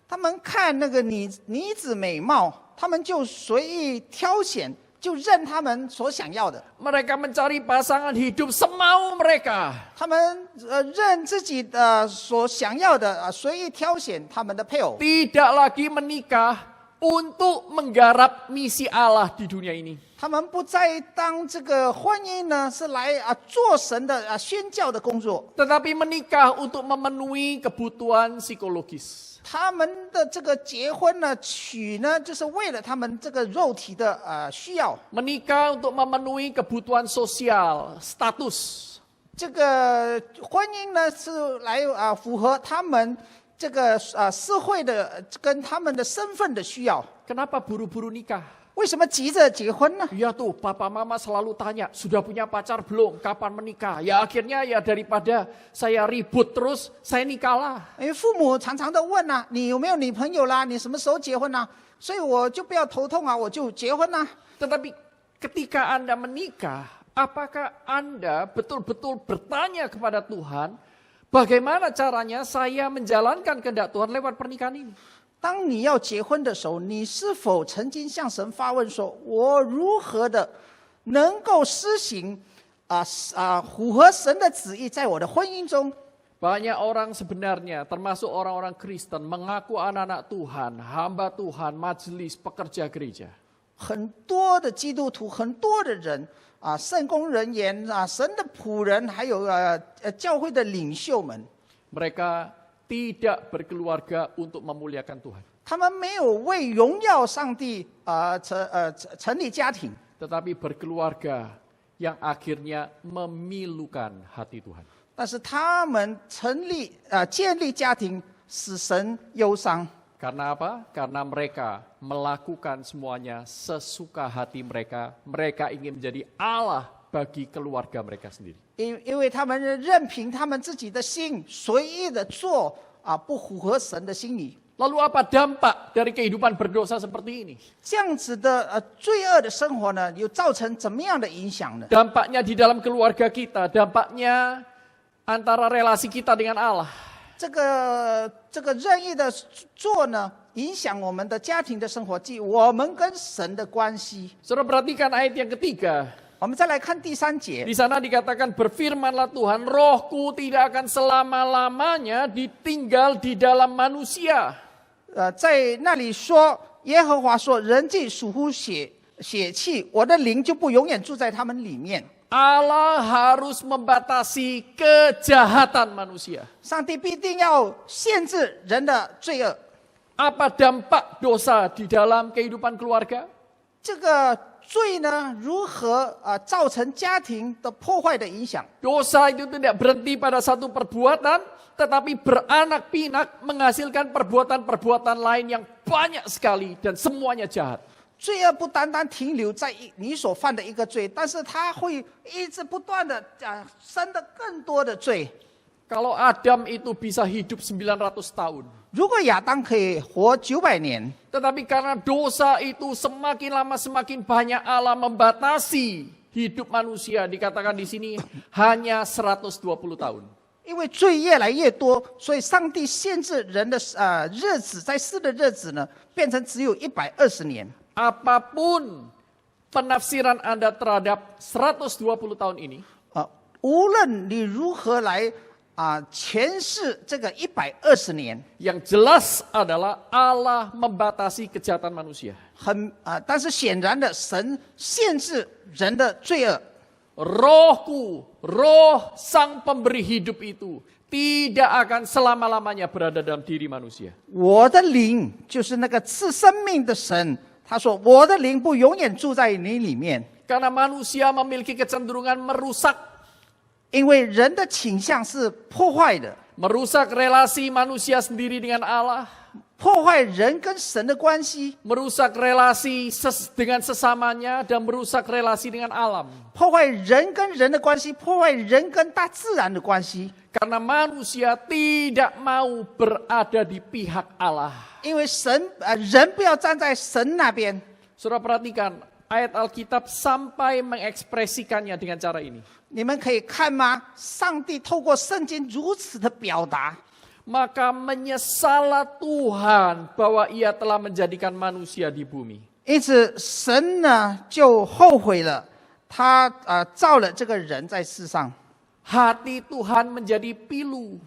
他们看那个女子美貌，他们就随意挑选，就认他们所想要的。 Mereka mencari pasangan hidup semau mereka. 他们认自己的所想要的，随意挑选他们的配偶， Tidak lagi menikah untuk menggarap misi Allah di dunia ini. 他们不再当这个婚姻呢是来做神的宣教的工作， Tetapi menikah untuk memenuhi kebutuhan psikologis. 他们的这个结婚呢娶呢，就是为了他们这个肉体的需要。 Menikah untuk memenuhi kebutuhan sosial, status. 这个婚姻呢是来符合他们这个社会的跟他们的身份的需要。 Kenapa buru-buru nikah? 为什么急着结婚呢？ Ya tuh, papa mama selalu tanya, sudah punya pacar belum? Kapan menikah? Ya akhirnya ya daripada saya ribut terus, saya nikahlah. 因为父母常常的问你有没有女朋友啦？你什么时候结婚啊？所以我就不要头痛我就结婚啦。 Tetapi ketika Anda menikah, apakah Anda betul-betul bertanya kepada Tuhan, bagaimana caranya saya menjalankan kehendak Tuhan lewat pernikahan ini? 当你要结婚的时候，你是否曾经向神发问说：我如何的能够施行符合神的旨意在我的婚姻中？ Banyak orang sebenarnya, termasuk orang-orang Kristen, mengaku anak-anak Tuhan, hamba Tuhan, majelis, pekerja gereja. 很多的基督徒，很多的人圣工人员神的仆人，还有教会的领袖们， Mereka tidak berkeluarga untuk memuliakan Tuhan. 他们没有为荣耀上帝成立家庭， Tetapi berkeluarga yang akhirnya memilukan hati Tuhan. 但是他们建立家庭使神忧伤。 Karena apa? Karena mereka melakukan semuanya sesuka hati mereka. Mereka ingin menjadi Allah bagi keluarga mereka sendiri. 因为他们任凭他们自己的心随意的做不符合神的心意。 Lalu apa dampak dari kehidupan berdosa seperti ini? 这样子的罪恶的生活呢，有造成怎么样的影响呢？ Dampaknya di dalam keluarga kita, dampaknya antara relasi kita dengan Allah. 这个任意的做呢，影响我们的家庭的生活，即我们跟神的关系。 Saudara perhatikan ayat yang ketiga. 我们再来看第3节， Di sana dikatakan berfirmanlah Tuhan, rohku tidak akan selama-lamanya ditinggal di dalam manusia. 在那里说，耶和华说：“人既属乎血气，我的灵就不永远住在他们里面。” Allah harus membatasi kejahatan manusia. 上帝必定要限制人的罪恶。 Apa dampak dosa di dalam kehidupan keluarga? 这个罪呢，如何造成家庭的破坏的影响？ Dosa itu tidak berhenti pada satu perbuatan, tetapi beranak pinak menghasilkan perbuatan-perbuatan lain yang banyak sekali dan semuanya jahat. 罪恶不单单停留在你所犯的一个罪，但是它会一直不断的生的更多的罪。 Kalau Adam itu bisa hidup 900 tahun. 如果亚当可以活900年， Tetapi karena dosa itu semakin lama semakin banyak Allah membatasi hidup manusia. Dikatakan di sini hanya 120 tahun. 因为罪越来越多，所以上帝限制人的日子，在世的日子呢，变成只有120年。 Apapun penafsiran Anda terhadap 120 tahun ini, 无论你如何来诠释这个120年， yang jelas adalah Allah membatasi kejahatan manusia. 但是显然的，神限制人的罪恶。 Rohku, roh sang pemberi hidup itu tidak akan selama-lamanya berada dalam diri manusia. 我的灵就是那个赐生命的神。他说：“我的灵不永远住在你里面。” Karena manusia memiliki kecenderungan merusak. 因为人的倾向是破坏的， Merusak relasi manusia sendiri dengan Allah. 破坏人跟神的关系， Merusak relasi dengan sesamanya dan merusak relasi dengan alam. 破坏人跟人的关系，破坏人跟大自然的关系。 Karena manusia tidak mau berada di pihak Allah. 因为人不要站在神那边。 Saudara perhatikan, ayat Alkitab sampai mengekspresikannya dengan cara ini. 你们可以看吗？上帝透过圣经如此的表达。 Maka menyesallah Tuhan bahwa ia telah menjadikan manusia di bumi. 因此，神呢就后悔了，他造了这个人在世上， Hati Tuhan menjadi pilu.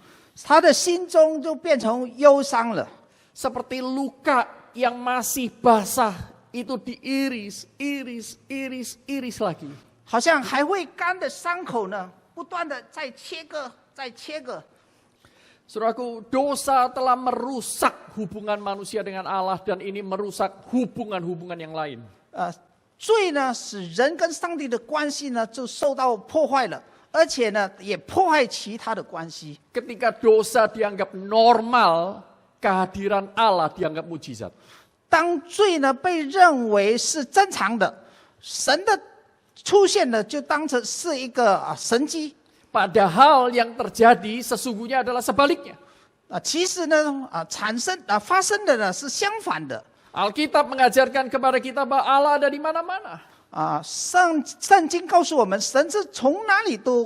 他的心中就变成忧伤了， Seperti luka yang masih basah itu diiris, iris lagi. 好像还会干的伤口呢，不断的再切割，再切割。 Saudaraku, dosa telah merusak hubungan manusia dengan Allah dan ini merusak hubungan-hubungan yang lain. 罪呢使人跟上帝的关系呢就受到破坏了，而且呢也破坏其他的关系。 Ketika dosa dianggap normal, kehadiran Allah dianggap mujizat. 当罪呢被认为是正常的，神的出现呢就当成是一个神迹。 Padahal yang terjadi sesungguhnya adalah sebaliknya. 其实呢发生的呢是相反的。 Alkitab mengajarkan kepada kita bahwa Allah ada di mana-mana. 圣经告诉我们，神是从哪里都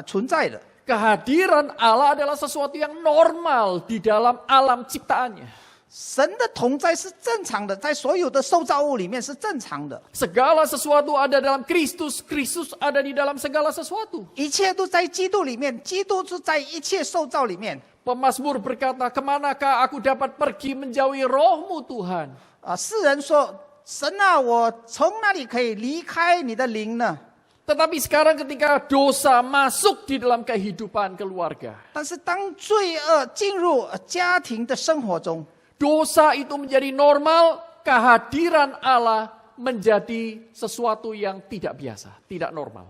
存在的。 Kehadiran Allah adalah sesuatu yang normal di dalam alam ciptaannya. 神的同在是正常的，在所有的受造物里面是正常的。 Segala sesuatu ada dalam Kristus, Kristus ada di dalam segala sesuatu. 一切都在基督里面，基督就在一切受造里面。 Pemazmur berkata, kemanakah aku dapat pergi menjauhi rohmu Tuhan? 诗人说：“神啊，我从哪里可以离开你的灵呢？” Tetapi sekarang ketika dosa masuk di dalam kehidupan keluarga. 但是当罪恶进入家庭的生活中， Dosa itu menjadi normal, kehadiran Allah menjadi sesuatu yang tidak biasa, tidak normal.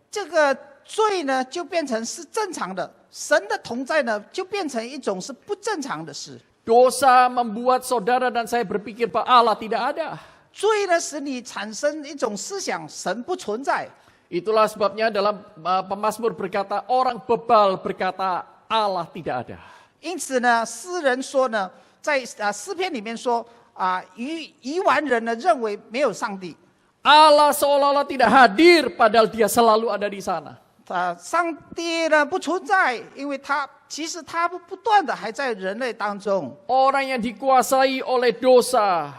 这个罪呢就变成是正常的，神的同在呢就变成一种是不正常的事。 Dosa membuat saudara dan saya berpikir bahwa Allah tidak ada. 罪呢使你产生一种思想，神不存在。 Itulah sebabnya dalam Pemazmur berkata, orang bebal berkata Allah tidak ada. 因此呢，诗人说呢，在诗篇里面说愚顽人呢认为没有上帝。 Allah seolah-olah tidak hadir, padahal dia selalu ada di sana. 上帝呢不存在，因为其实他不断的还在人类当中。 Orang yang dikuasai oleh dosa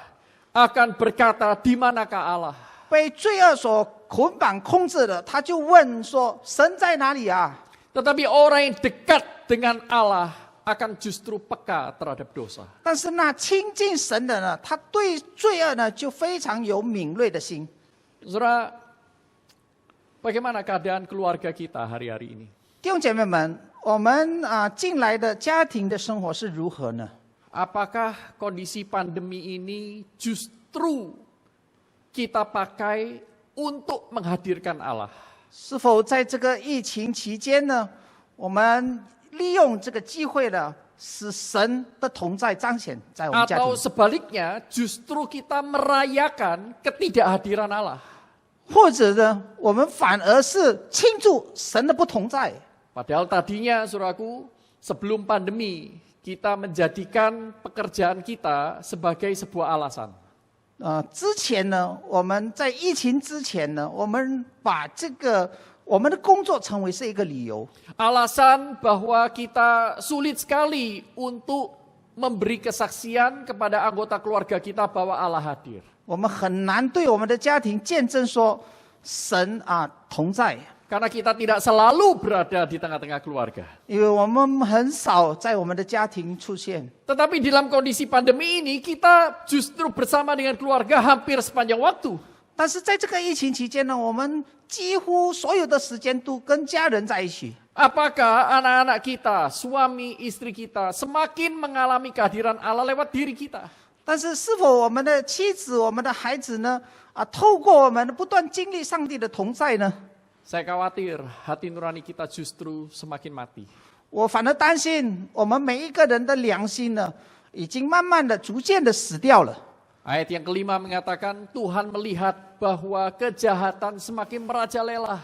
akan berkata, di manakah Allah? 被罪恶所捆绑控制的，他就问说：“神在哪里啊？” Tetapi orang yang dekat dengan Allah akan justru peka terhadap dosa. 但是那亲近神的呢，他对罪恶呢就非常有敏锐的心。 Saudara, Bagaimana keadaan keluarga kita hari-hari ini? 弟兄姐妹们，我们近来的家庭的生活是如何呢？ Apakah kondisi pandemi ini justru kita pakai untuk menghadirkan Allah? 是否在这个疫情期间呢，我们利用这个机会呢，使神的同在彰显在我们家 Atau 庭？ sebaliknya, justru kita merayakan ketidakhadiran Allah? 或者呢，我们反而是庆祝神的不同在？ Padahal tadinya, saudaraku, sebelum pandemi, kita menjadikan pekerjaan kita sebagai sebuah alasan. 之前呢，我们在疫情之前呢，我们把这个我们的工作成为是一个理由。 Alasan bahwa kita sulit sekali untuk memberi kesaksian kepada anggota keluarga kita bahwa Allah hadir. 我们很难对我们的家庭见证说神同在， Karena kita tidak selalu berada di tengah-tengah keluarga. 因为我们很少在我们的家庭出现。 Tetapi dalam kondisi pandemi ini, kita justru bersama dengan keluarga hampir sepanjang waktu. 但是在这个疫情期间呢，我们几乎所有的时间都跟家人在一起。 Apakah anak-anak kita, suami, istri kita semakin mengalami kehadiran Allah lewat diri kita? 但是是否我们的妻子、我们的孩子呢，透过我们不断经历上帝的同在呢？ Saya khawatir hati nurani kita justru semakin mati. 我反而担心，我们每一个人的良心呢，已经慢慢的、逐渐的死掉了。 Ayat yang kelima mengatakan Tuhan melihat bahwa kejahatan semakin merajalela.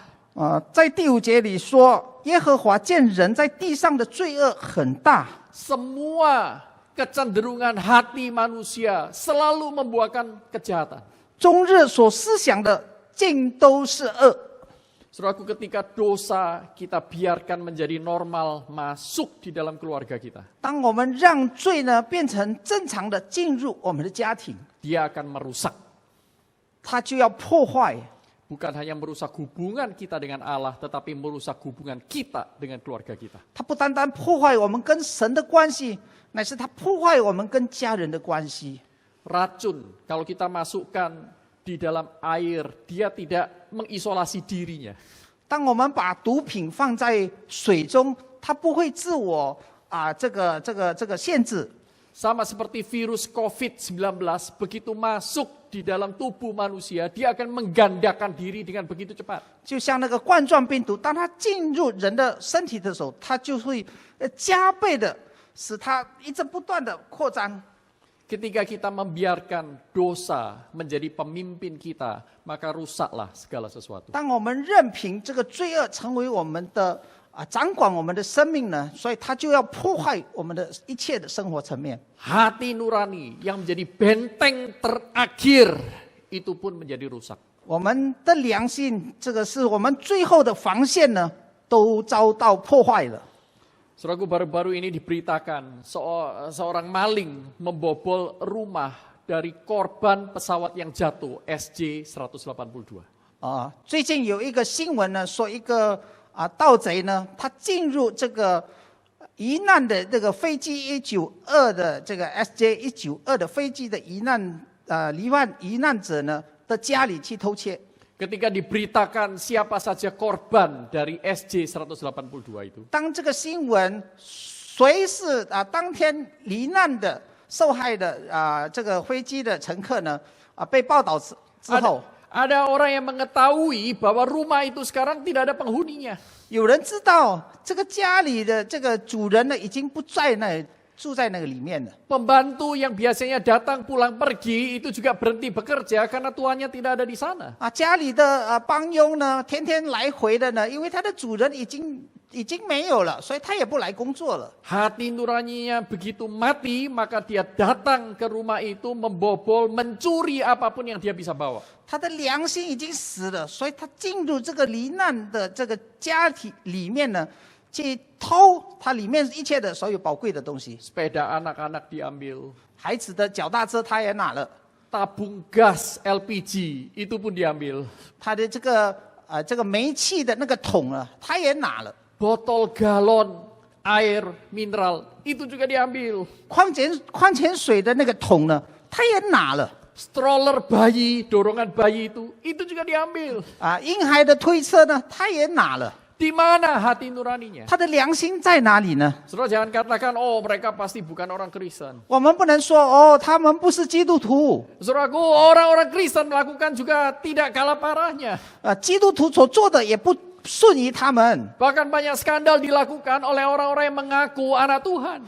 在第5节里说，耶和华见人在地上的罪恶很大， Semua kecenderungan hati manusia selalu membuahkan kejahatan. 终日所思想的尽都是恶。 Saudaraku, ketika dosa kita biarkan menjadi normal masuk di dalam keluarga kita, 当我们让罪呢变成正常的进入我们的家庭， dia akan merusak. 它就要破坏。 Bukan hanya merusak hubungan kita dengan Allah, tetapi merusak hubungan kita dengan keluarga kita. 它不单单破坏我们跟神的关系，乃是它破坏我们跟家人的关系。 Racun, kalau kita masukkan di dalam air, dia tidak mengisolasi dirinya. 当我们把毒品放在水中，它不会自我这个限制。 Sama seperti virus COVID-19, begitu masuk di dalam tubuh manusia, dia akan menggandakan diri dengan begitu cepat. 就像那个冠状病毒，当它进入人的身体的时候，它就会加倍的使它一直不断的扩张。 Ketika kita membiarkan dosa menjadi pemimpin kita, maka rusaklah segala sesuatu. 当我们任凭这个罪恶成为我们的掌管我们的生命呢，所以它就要破坏我们的一切的生活层面。 Hati nurani yang menjadi benteng terakhir, itu pun menjadi rusak. 我们的良心，这个是我们最后的防线呢，都遭到破坏了。 Saudaraku, baru-baru ini diberitakan seorang maling membobol rumah dari korban pesawat yang jatuh SJ-182. 最近有一个新闻呢，说一个盗贼呢，他进入这个罹难的这个飞机192的这个 SJ192的飞机的罹难者呢的家里去偷窃。 Ketika diberitakan siapa saja korban dari SJ-182 itu, 当这个新闻谁是当天罹难的受害的这个飞机的乘客呢被报道之后， ada orang yang mengetahui bahwa rumah itu sekarang tidak ada penghuninya. 有人知道这个家里的这个主人呢已经不在那住在那个里面了。 Pembantu yang biasanya datang pulang pergi itu juga berhenti bekerja karena tuannya tidak ada di sana. 家里的帮佣呢，天天来回的呢，因为他的主人已经没有了，所以他也不来工作了。 Hati nuraninya begitu mati, maka dia datang ke rumah itu membobol, mencuri apapun yang dia bisa bawa. 他的良心已经死了，所以他进入这个罹难的这个家庭里面呢，去偷它里面一切的所有宝贵的东西。 Sepeda anak-anak diambil, 孩子的脚踏车他也拿了， tabung gas LPG itu pun diambil, 他的这个煤气的那个桶啊，他也拿了， botol galon air mineral itu juga diambil. 矿泉水的那个桶呢，他也拿了。Stroller bayi, dorongan bayi itu juga diambil. 婴孩的推车呢，他也拿了。 Di mana hati nuraninya? 他的良心在哪里呢？ Saudara jangan katakan, oh mereka pasti bukan orang Kristen. 我们不能说哦，他们不是基督徒。 Saudaraku, orang-orang Kristen melakukan juga tidak kalah parahnya. 基督徒所做的也不顺于他们。 Bahkan banyak skandal dilakukan oleh orang-orang yang mengaku anak Tuhan.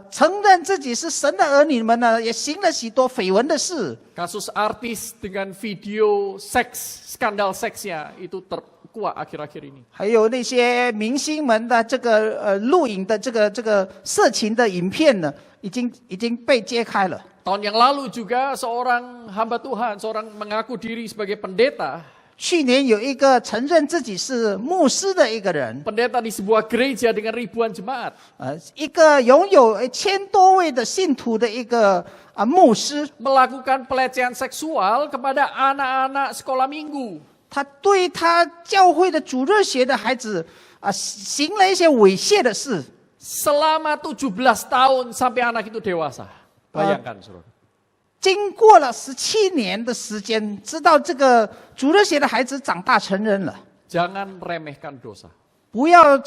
承认自己是神的儿女们呢，也行了许多绯闻的事。 Kasus artis dengan video seks, skandal seksnya itu terkuak akhir-akhir ini. 还有那些明星们的这个录影的这个色情的影片呢，已经被揭开了。 Tahun yang lalu juga seorang hamba Tuhan, seorang mengaku diri sebagai pendeta. 去年有一个承认自己是牧师的一个人， Pendeta di sebuah gereja dengan ribuan jemaat. 一个拥有1000多位的信徒的一个牧师， Melakukan pelecehan seksual kepada anak-anak sekolah minggu. 他对他教会的主日学的孩子行了一些猥亵的事。 Selama 17 tahun sampai anak itu dewasa. Bayangkan, saudara. 经过了17年的时间，直到这个主日学的孩子长大成人了。 Jangan remehkan dosa. 不要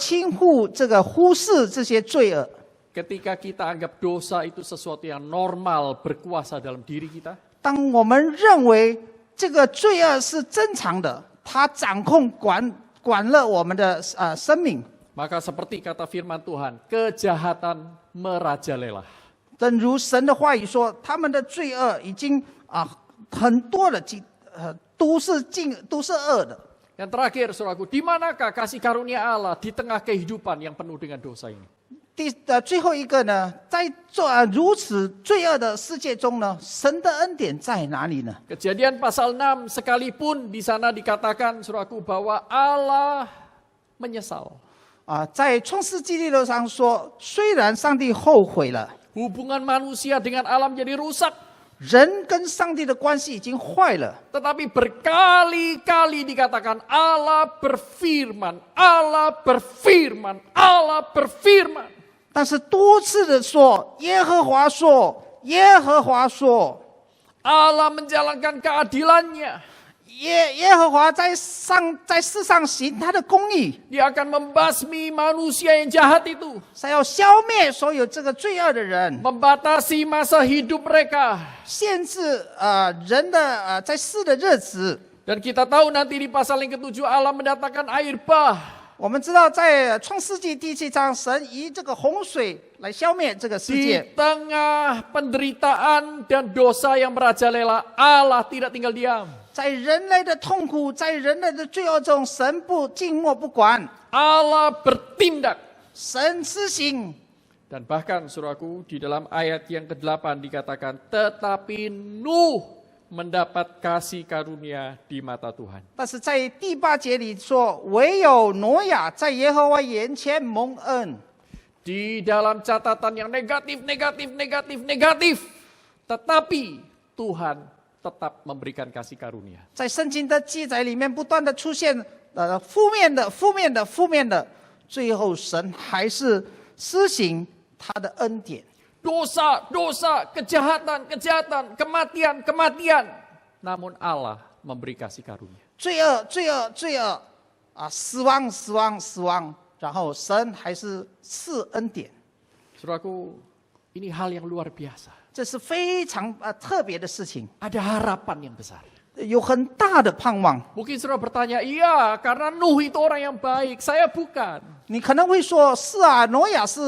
忽视这些罪恶。 Ketika kita anggap dosa itu sesuatu yang normal berkuasa dalam diri kita, 当我们认为这个罪恶是正常的，它掌控管了我们的生命。 maka seperti kata firman Tuhan, kejahatan merajalela. 正如神的话语说，他们的罪恶已经很多了，都是恶的。 Yang terakhir, saudaraku, di manakah kasih karunia Allah di tengah kehidupan yang penuh dengan dosa ini? 最后一个呢，在如此罪恶的世界中呢，神的恩典在哪里呢？ Kejadian pasal 6 sekalipun di sana dikatakan, saudaraku, bahwa Allah menyesal. 在创世纪6上说，虽然上帝后悔了， Hubungan manusia dengan alam jadi rusak. 人跟上帝的关系已经坏了。 Tetapi berkali-kali dikatakan Allah berfirman, Allah berfirman, Allah berfirman. 但是多次的说，耶和华说，耶和华说， Allah menjalankan keadilannya. 耶和华在世上行他的公义， Dia akan membasmi manusia yang jahat itu. 是要消灭所有这个罪恶的人， Membatasi masa hidup mereka. 限制人的在世的日子。 Dan kita tahu nanti di pasal yang ke-7 Allah mendatangkan air bah. 我们知道，在创世纪第7章，神以这个洪水来消灭这个世 Di 界。 tengah penderitaan dan dosa yang merajalela, Allah tidak tinggal diam. 在人类的痛苦，在人类的罪恶中，神不静默不管， Allah bertindak. 神施行。 Dan bahkan saudaraku di dalam ayat yang ke-8 dikatakan, tetapi Nuh mendapat kasih karunia di mata Tuhan. 但是在第8节里说，唯有挪亚在耶和华眼前蒙恩。 Di dalam catatan yang negatif. Tetapi Tuhan tetap memberikan kasih karunia. 在圣经的记载里面，不断的出现负面的，最后神还是施行他的恩典。 Dosa, kejahatan, kematian. Namun Allah memberi kasih karunia. 罪恶，死亡，然后神还是赐恩典。 Saudaraku, ini hal yang luar biasa. 这是非常特别的事情， Ada harapan yang besar. 有很大的盼望。 Mungkin saudara bertanya, iya karena Nuh itu orang yang baik, saya bukan. 你可能会说，是啊，挪亚是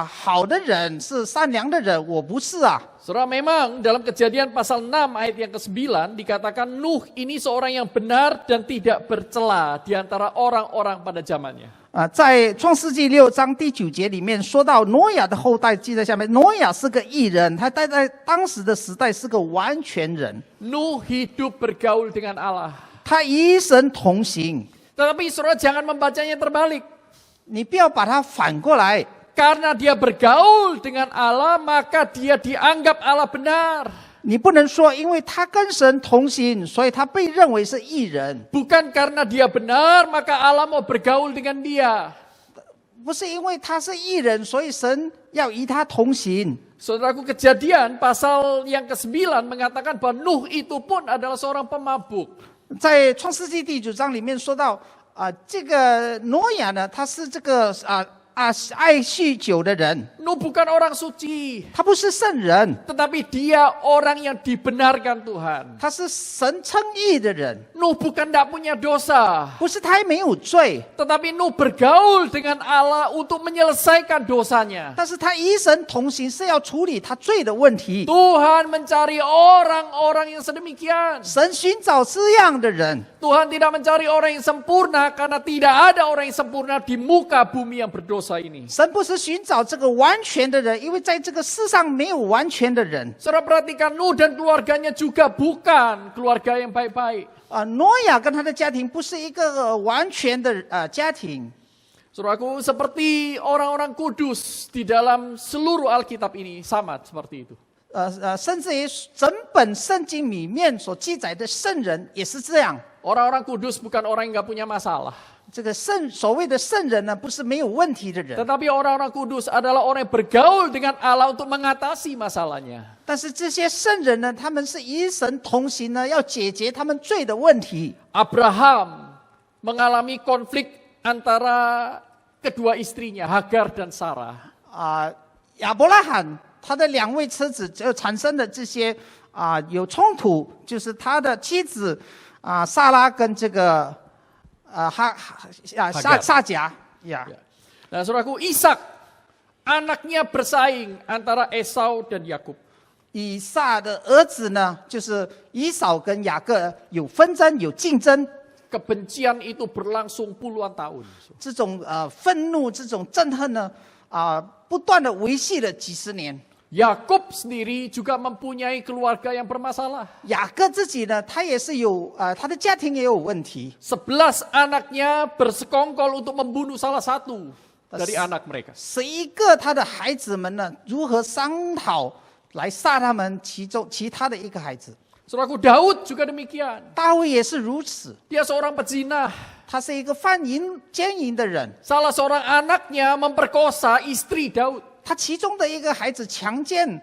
好的人，是善良的人，我不是啊。 Saudara, memang dalam Kejadian pasal 6 ayat yang ke-9 dikatakan Nuh ini seorang yang benar dan tidak bercela di antara orang-orang pada zamannya. 在创世纪6章第9节里面说到挪亚的后代，记在下面，挪亚是个义人，他在当时的时代是个完全人， Nuh hidup bergaul dengan Allah. 他与神同行。 Tetapi saudara jangan membacanya terbalik. 你不要把它反过来， Karena dia bergaul dengan Allah, maka dia dianggap Allah benar. 你不能说因为他跟神同行，所以他被认为是义人。 Bukan karena dia benar, maka Allah mau bergaul dengan dia. 不是因为他是义人，所以神要与他同行。 Saudaraku, Kejadian pasal yang ke-9 mengatakan bahwa Nuh itu pun adalah seorang pemabuk. 在创世纪第9章里面说到，这个挪亚呢，他是这个爱酗酒的人， Nuh bukan orang suci, 他不是圣人， tetapi dia orang yang dibenarkan Tuhan. 他是神称义的人， Nuh bukan tidak punya dosa, 不是他没有罪， tetapi Nuh bergaul dengan Allah untuk menyelesaikan dosanya. 但是他与神同行是要处理他罪的问题。 Tuhan mencari orang-orang yang sedemikian. 神寻找这样的人， Tuhan tidak mencari orang yang sempurna karena tidak ada orang yang sempurna di muka bumi yang berdosa ini. 神不是寻找这个完全的人，因为在这个世上没有完全的人。 Saudara perhatikan, Nuh dan keluarganya juga bukan keluarga yang baik-baik. 挪亚跟他的家庭不是一个完全的家庭。 Saudaraku, seperti orang-orang kudus di dalam seluruh Alkitab ini sama seperti itu. 甚至于整本圣经里面所记载的圣人也是这样。 Orang-orang kudus bukan orang yang nggak punya masalah. 这个所谓的圣人呢，不是没有问题的人， Tetapi orang-orang kudus adalah orang yang bergaul dengan Allah untuk mengatasi masalahnya. 但是这些圣人呢，他们是与神同行呢，要解决他们罪的问题。 Abraham mengalami konflik antara kedua istrinya, Hagar dan Sarah. 亚伯拉罕他的2位妻子就产生的这些有冲突，就是他的妻子撒拉跟这个撒甲呀。 Nah, saudaraku, Ishak anaknya bersaing antara Esau dan Yakub. 以撒的儿子呢，就是以扫跟雅各有纷争、有竞争， Kebencian itu berlangsung puluhan tahun. 这种愤怒、这种憎恨呢，不断的维系了几十年。 Yakub sendiri juga mempunyai keluarga yang bermasalah. 雅各自己呢，他也是有他的家庭也有问题。 11 anaknya bersekongkol untuk membunuh salah satu dari anak mereka. 11个他的孩子们呢，如何商讨来杀他们其他的一个孩子？ Saudaraku, Daud juga demikian. 大卫也是如此， Dia seorang pezina. 他是一个犯奸淫的人， Salah seorang anaknya memperkosa istri Daud. 他其中的一个孩子强奸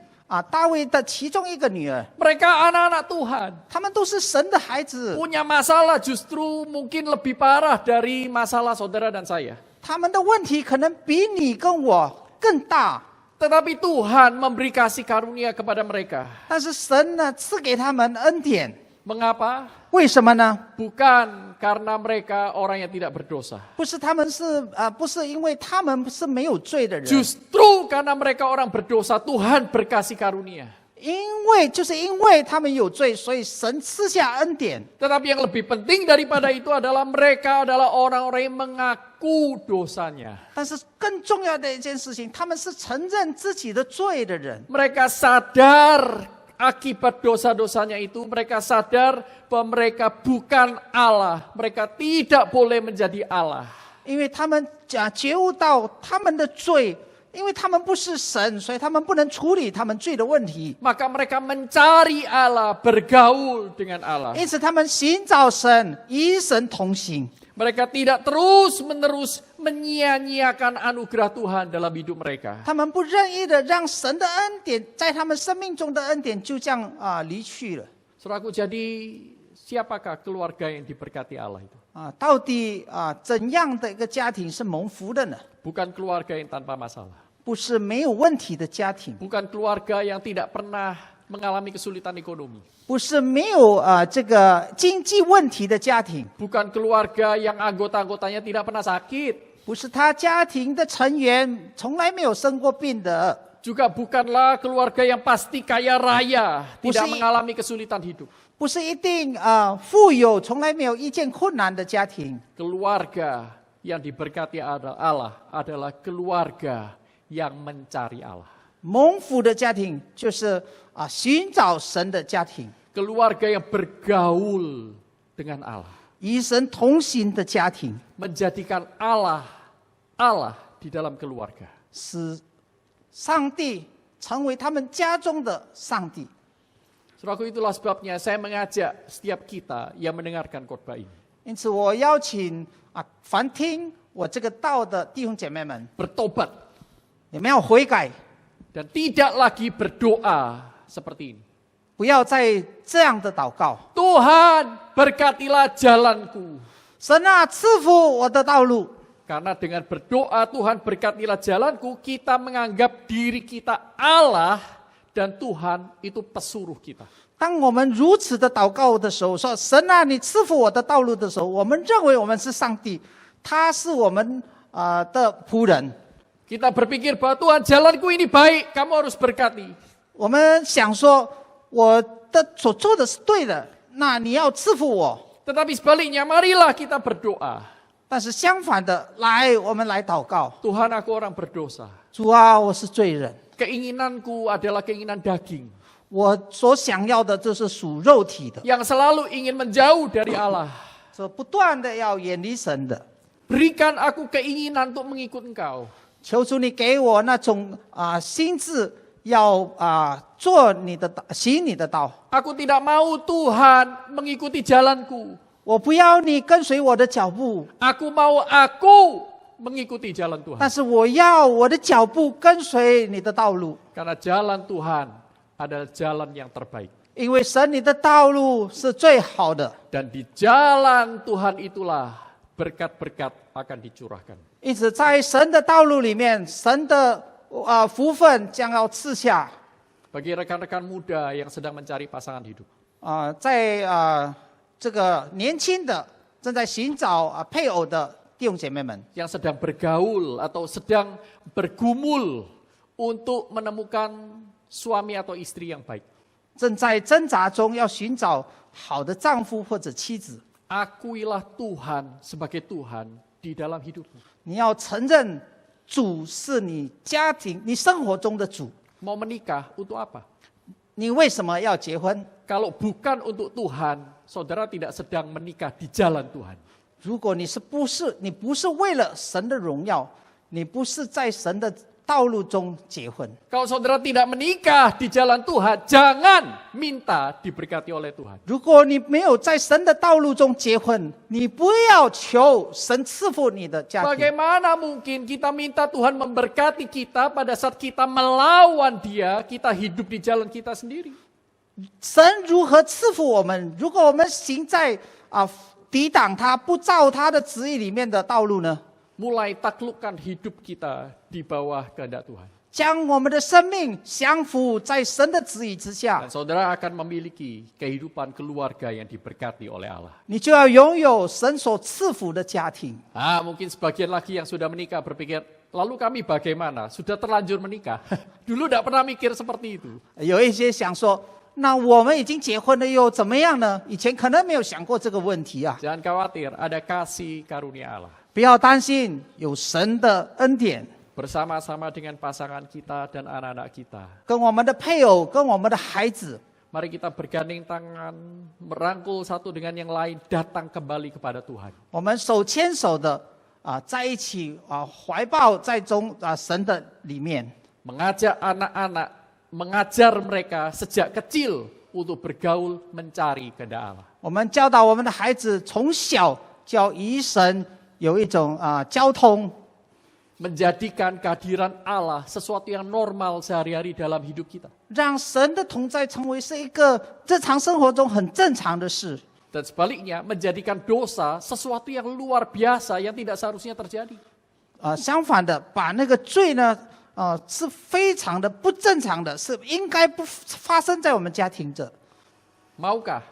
大卫的其中一个女儿， Mereka anak-anak Tuhan. 他们都是神的孩子， Punya masalah justru mungkin lebih parah dari masalah saudara dan saya. 他们的问题可能比你跟我更大， Tetapi Tuhan memberi kasih karunia kepada mereka. 但是神呢赐给他们恩典， Mengapa? 为什么呢？ Bukan karena mereka orang yang tidak berdosa. 不是他们不是因为他们是没有罪的人， Justru karena mereka orang berdosa, Tuhan berkasih karunia. 就是因为他们有罪，所以神赐下恩典。 Tetapi yang lebih penting daripada itu adalah mereka adalah orang-orang yang mengaku dosanya. 但是更重要的一件事情，他们是承认自己的罪的人。 Mereka sadar akibat dosa-dosanya itu, mereka sadar bahwa mereka bukan Allah. Mereka tidak boleh menjadi Allah. 因为他们觉悟到他们的罪，因为他们不是神，所以他们不能处理他们罪的问题。 Maka mereka mencari Allah, bergaul dengan Allah. 因此，他们寻找神，与神同行。 Mereka tidak terus-menerus menyia-nyiakan anugerah Tuhan dalam hidup mereka. 他们不任意的让神的恩典在他们生命中的恩典就这样离去了。 Saudaraku, jadi siapakah keluarga yang diberkati Allah itu? 到底怎样的一个家庭是蒙福的呢？ Bukan keluarga yang tanpa masalah. 不是没有问题的家庭， Bukan keluarga yang tidak pernah mengalami kesulitan ekonomi. 不是没有这个经济问题的家庭， Bukan keluarga yang anggota-anggotanya tidak pernah sakit. 不是他家庭的成员从来没有生过病的， Juga bukanlah keluarga yang pasti kaya raya, tidak Busi- mengalami kesulitan hidup. 不是一定富有从来没有遇见困难的家庭。 Keluarga yang diberkati Allah adalah keluarga yang mencari Allah. 蒙福的家庭就是寻找神的家庭， Keluarga yang bergaul dengan Allah. 与神同行的家庭， Menjadikan Allah di dalam keluarga. 使上帝成为他们家中的上帝。 Saudaraku, itulah sebabnya saya mengajak setiap kita yang mendengarkan khotbah ini. 因此，我邀请凡听我这个道的弟兄姐妹们， bertobat 你们要悔改， dan tidak lagi berdoa seperti ini. 不要再这样的祷告。 Tuhan, berkatilah jalanku. 神啊，赐福我的道路。 Karena dengan berdoa Tuhan berkatilah jalanku, kita menganggap diri kita Allah dan Tuhan itu pesuruh kita. 当我们如此的祷告的时候，说神啊，你赐福我的道路的时候，我们认为我们是上帝，他是我们的仆人。 Kita berpikir bahwa Tuhan jalanku ini baik, kamu harus berkati. 我们想说我的所做的是对的，那你要赐福我。 Tetapi sebaliknya, marilah kita berdoa. 但是相反的，我们来祷告。 Tuhan, aku orang berdosa. 主啊，我是罪人， Keinginanku adalah keinginan daging 我所想要的就是属肉体的， yang selalu ingin menjauh dari Allah. 这不断的要远离神的。 Berikan aku keinginan untuk mengikut Engkau. 求主你给我那种心智，要做你的行你的道。 Aku tidak mau Tuhan mengikuti jalanku. 我不要你跟随我的脚步， Aku mau aku mengikuti jalan Tuhan. 但是我要我的脚步跟随你的道路， Karena jalan Tuhan adalah jalan yang terbaik. 因为神你的道路是最好的。 Dan di jalan Tuhan itulah berkat-berkat akan dicurahkan. 因此，在神的道路里面，神的福分将要赐下。 Bagi rekan-rekan muda yang sedang mencari pasangan hidup. 在这个年轻的正在寻找配偶的弟兄姐妹们， Yang sedang bergaul atau sedang bergumul untuk menemukan suami atau istri yang baik. 正在挣扎中要寻找好的丈夫或者妻子， Akuilah Tuhan sebagai Tuhan di dalam hidupmu. 你要承认主是你家庭、你生活中的主。 Mau menikah untuk apa? 你为什么要结婚？ Kalau bukan untuk Tuhan, saudara tidak sedang menikah di jalan Tuhan. 如果你不是为了神的荣耀，你不是在神的道路中结婚。 Kalau saudara tidak menikah di jalan Tuhan, jangan minta diberkati oleh Tuhan. 如果你没有在神的道路中结婚，你不要求神赐福你的家庭。 Bagaimana mungkin kita minta Tuhan memberkati kita pada saat kita melawan Dia, kita hidup di jalan kita sendiri? 神如何赐福我们？如果我们行在抵挡他、不照他的旨意里面的道路呢？ Mulai taklukkan hidup kita di bawah kehendak Tuhan. 将我们的生命降服在神的旨意之下， Dan saudara akan memiliki kehidupan keluarga yang diberkati oleh Allah. 你就要拥有神所赐福的家庭。 Mungkin sebagian lagi yang sudah menikah berpikir, lalu kami bagaimana? Sudah terlanjur menikah? Dulu tidak pernah mikir seperti itu. 有一些想说，那我们已经结婚了又怎么样呢？以前可能没有想过这个问题啊。 Jangan khawatir, ada kasih karunia Allah. 不要担心，有神的恩典， Bersama-sama dengan pasangan kita dan anak-anak kita. 跟我们的配偶，跟我们的孩子， Mari kita bergandeng tangan, merangkul satu dengan yang lain, datang kembali kepada Tuhan. 我们手牵手的在一起怀抱在神的里面， Mengajak anak-anak, mengajar mereka sejak kecil untuk bergaul mencari kehendak Allah. 我们教导我们的孩子从小就要与神有一种交通， Menjadikan kehadiran Allah sesuatu yang normal sehari-hari dalam hidup kita. 让神的同在成为是一个日常生活中很正常的事。 Dan sebaliknya, menjadikan dosa sesuatu yang luar biasa yang tidak seharusnya terjadi. 相反的，把那个罪呢，是非常的不正常的，是应该不发生在我们家庭的。 Maukah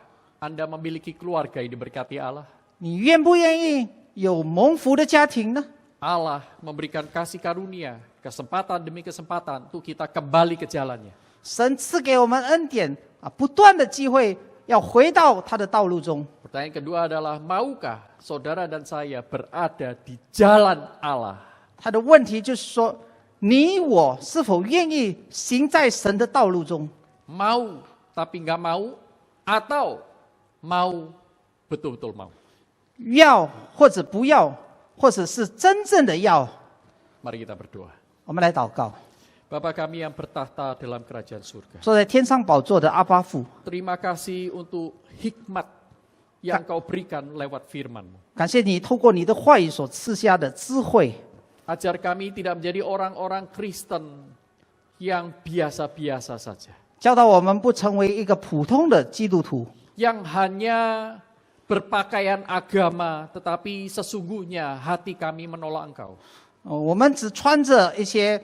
Anda memiliki keluarga yang diberkati Allah? 你愿不愿意有蒙福的家庭呢？ Allah memberikan kasih karunia, kesempatan demi kesempatan untuk kita kembali ke jalannya. 神赐给我们恩典不断的机会要回到他的道路中。 Pertanyaan kedua adalah, maukah saudara dan saya berada di jalan Allah? 他的问题就是说，你我是否愿意行在神的道路中？ Mau tapi nggak mau, atau mau betul-betul mau? 要或者不要，或者是真正的要。 Mari kita berdoa. 我们来祷告。 Bapa kami yang bertahta dalam kerajaan surga. 坐在天上宝座的阿爸父， Terima kasih untuk hikmat yang Kau berikan lewat firman-Mu. 感谢你透过你的话语所赐下的智慧， Ajar kami tidak menjadi orang-orang Kristen yang biasa-biasa saja. 教导我们不成为一个普通的基督徒， Yang hanya berpakaian agama, tetapi sesungguhnya hati kami menolak Engkau. 我们只穿着一些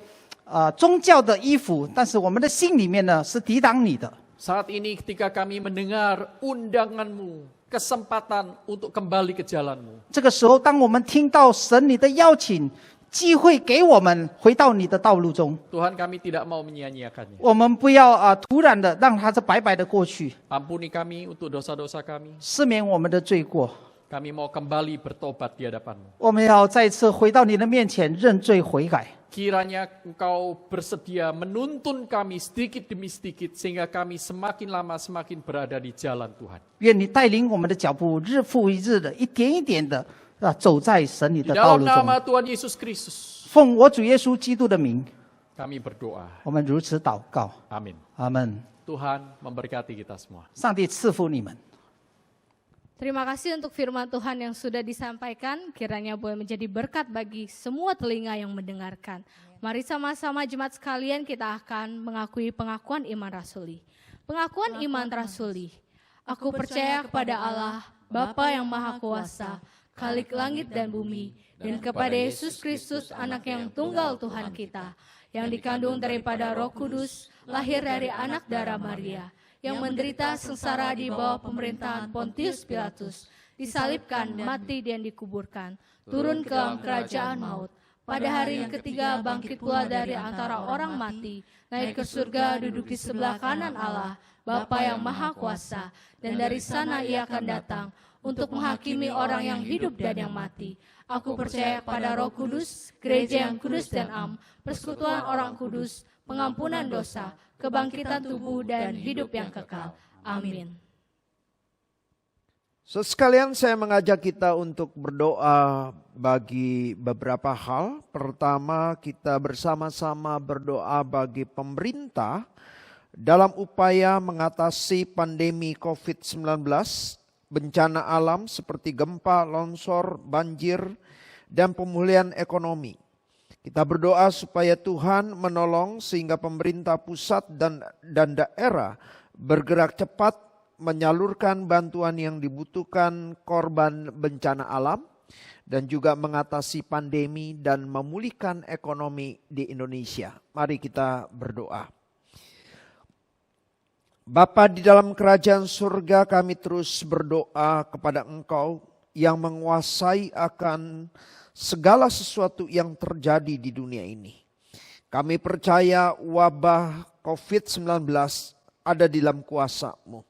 宗教的衣服，但是我们的心里面呢是抵挡你的。 Saat ini ketika kami mendengar undangan-Mu, kesempatan untuk kembali ke jalan-Mu, 这个时候，当我们听到神你的邀请，机会给我们回到你的道路中， Tuhan kami tidak mau menyia-nyiakannya. 我们不要突然的让它这白白的过去， Ampuni kami untuk dosa-dosa kami. 赦免我们的罪过。 Kami mau kembali bertobat di hadapan-Mu. 我们要再次回到你的面前认罪悔改。 Kiranya Engkau bersedia menuntun kami sedikit demi sedikit sehingga kami semakin lama semakin berada di jalan Tuhan. 愿你带领我们的脚步，日复一日的，一点一点的走在神你 Di 的道 dalam 路 nama 中。 Tuhan Yesus Kristus, 奉我主耶稣基督的名， kami berdoa. 我们如此祷告。 Amin. 阿门。 Tuhan memberkati kita semua. 上帝赐福你们。 Terima kasih untuk firman Tuhan yang sudah disampaikan, kiranya boleh menjadi berkat bagi semua telinga yang mendengarkan. Mari sama-sama jemaat sekalian kita akan mengakui pengakuan iman rasuli. Pengakuan iman rasuli. Aku percaya kepada Allah, Bapa yang Maha Kuasa, Khalik langit dan bumi, dan kepada Yesus Kristus, anak yang tunggal Tuhan kita, yang dikandung daripada Roh Kudus, lahir dari anak darah Maria, yang menderita sengsara di bawah pemerintahan Pontius Pilatus, disalibkan, mati dan dikuburkan, turun ke dalam kerajaan maut. Pada hari yang ketiga bangkit pula dari antara orang mati, naik ke surga, duduk di sebelah kanan Allah, Bapa yang Maha Kuasa, dan dari sana ia akan datang untuk menghakimi orang yang hidup dan yang mati. Aku percaya pada Roh Kudus, gereja yang kudus dan am, persekutuan orang kudus, pengampunan dosa, kebangkitan tubuh dan hidup yang kekal. Amin. Sekalian saya mengajak kita untuk berdoa bagi beberapa hal. Pertama, kita bersama-sama berdoa bagi pemerintah dalam upaya mengatasi pandemi COVID-19, bencana alam seperti gempa, longsor, banjir, dan pemulihan ekonomi. Kita berdoa supaya Tuhan menolong sehingga pemerintah pusat dan daerah bergerak cepat menyalurkan bantuan yang dibutuhkan korban bencana alam dan juga mengatasi pandemi dan memulihkan ekonomi di Indonesia. Mari kita berdoa. Bapa di dalam kerajaan surga, kami terus berdoa kepada Engkau yang menguasai akan segala sesuatu yang terjadi di dunia ini. Kami percaya wabah COVID-19 ada di dalam kuasa-Mu.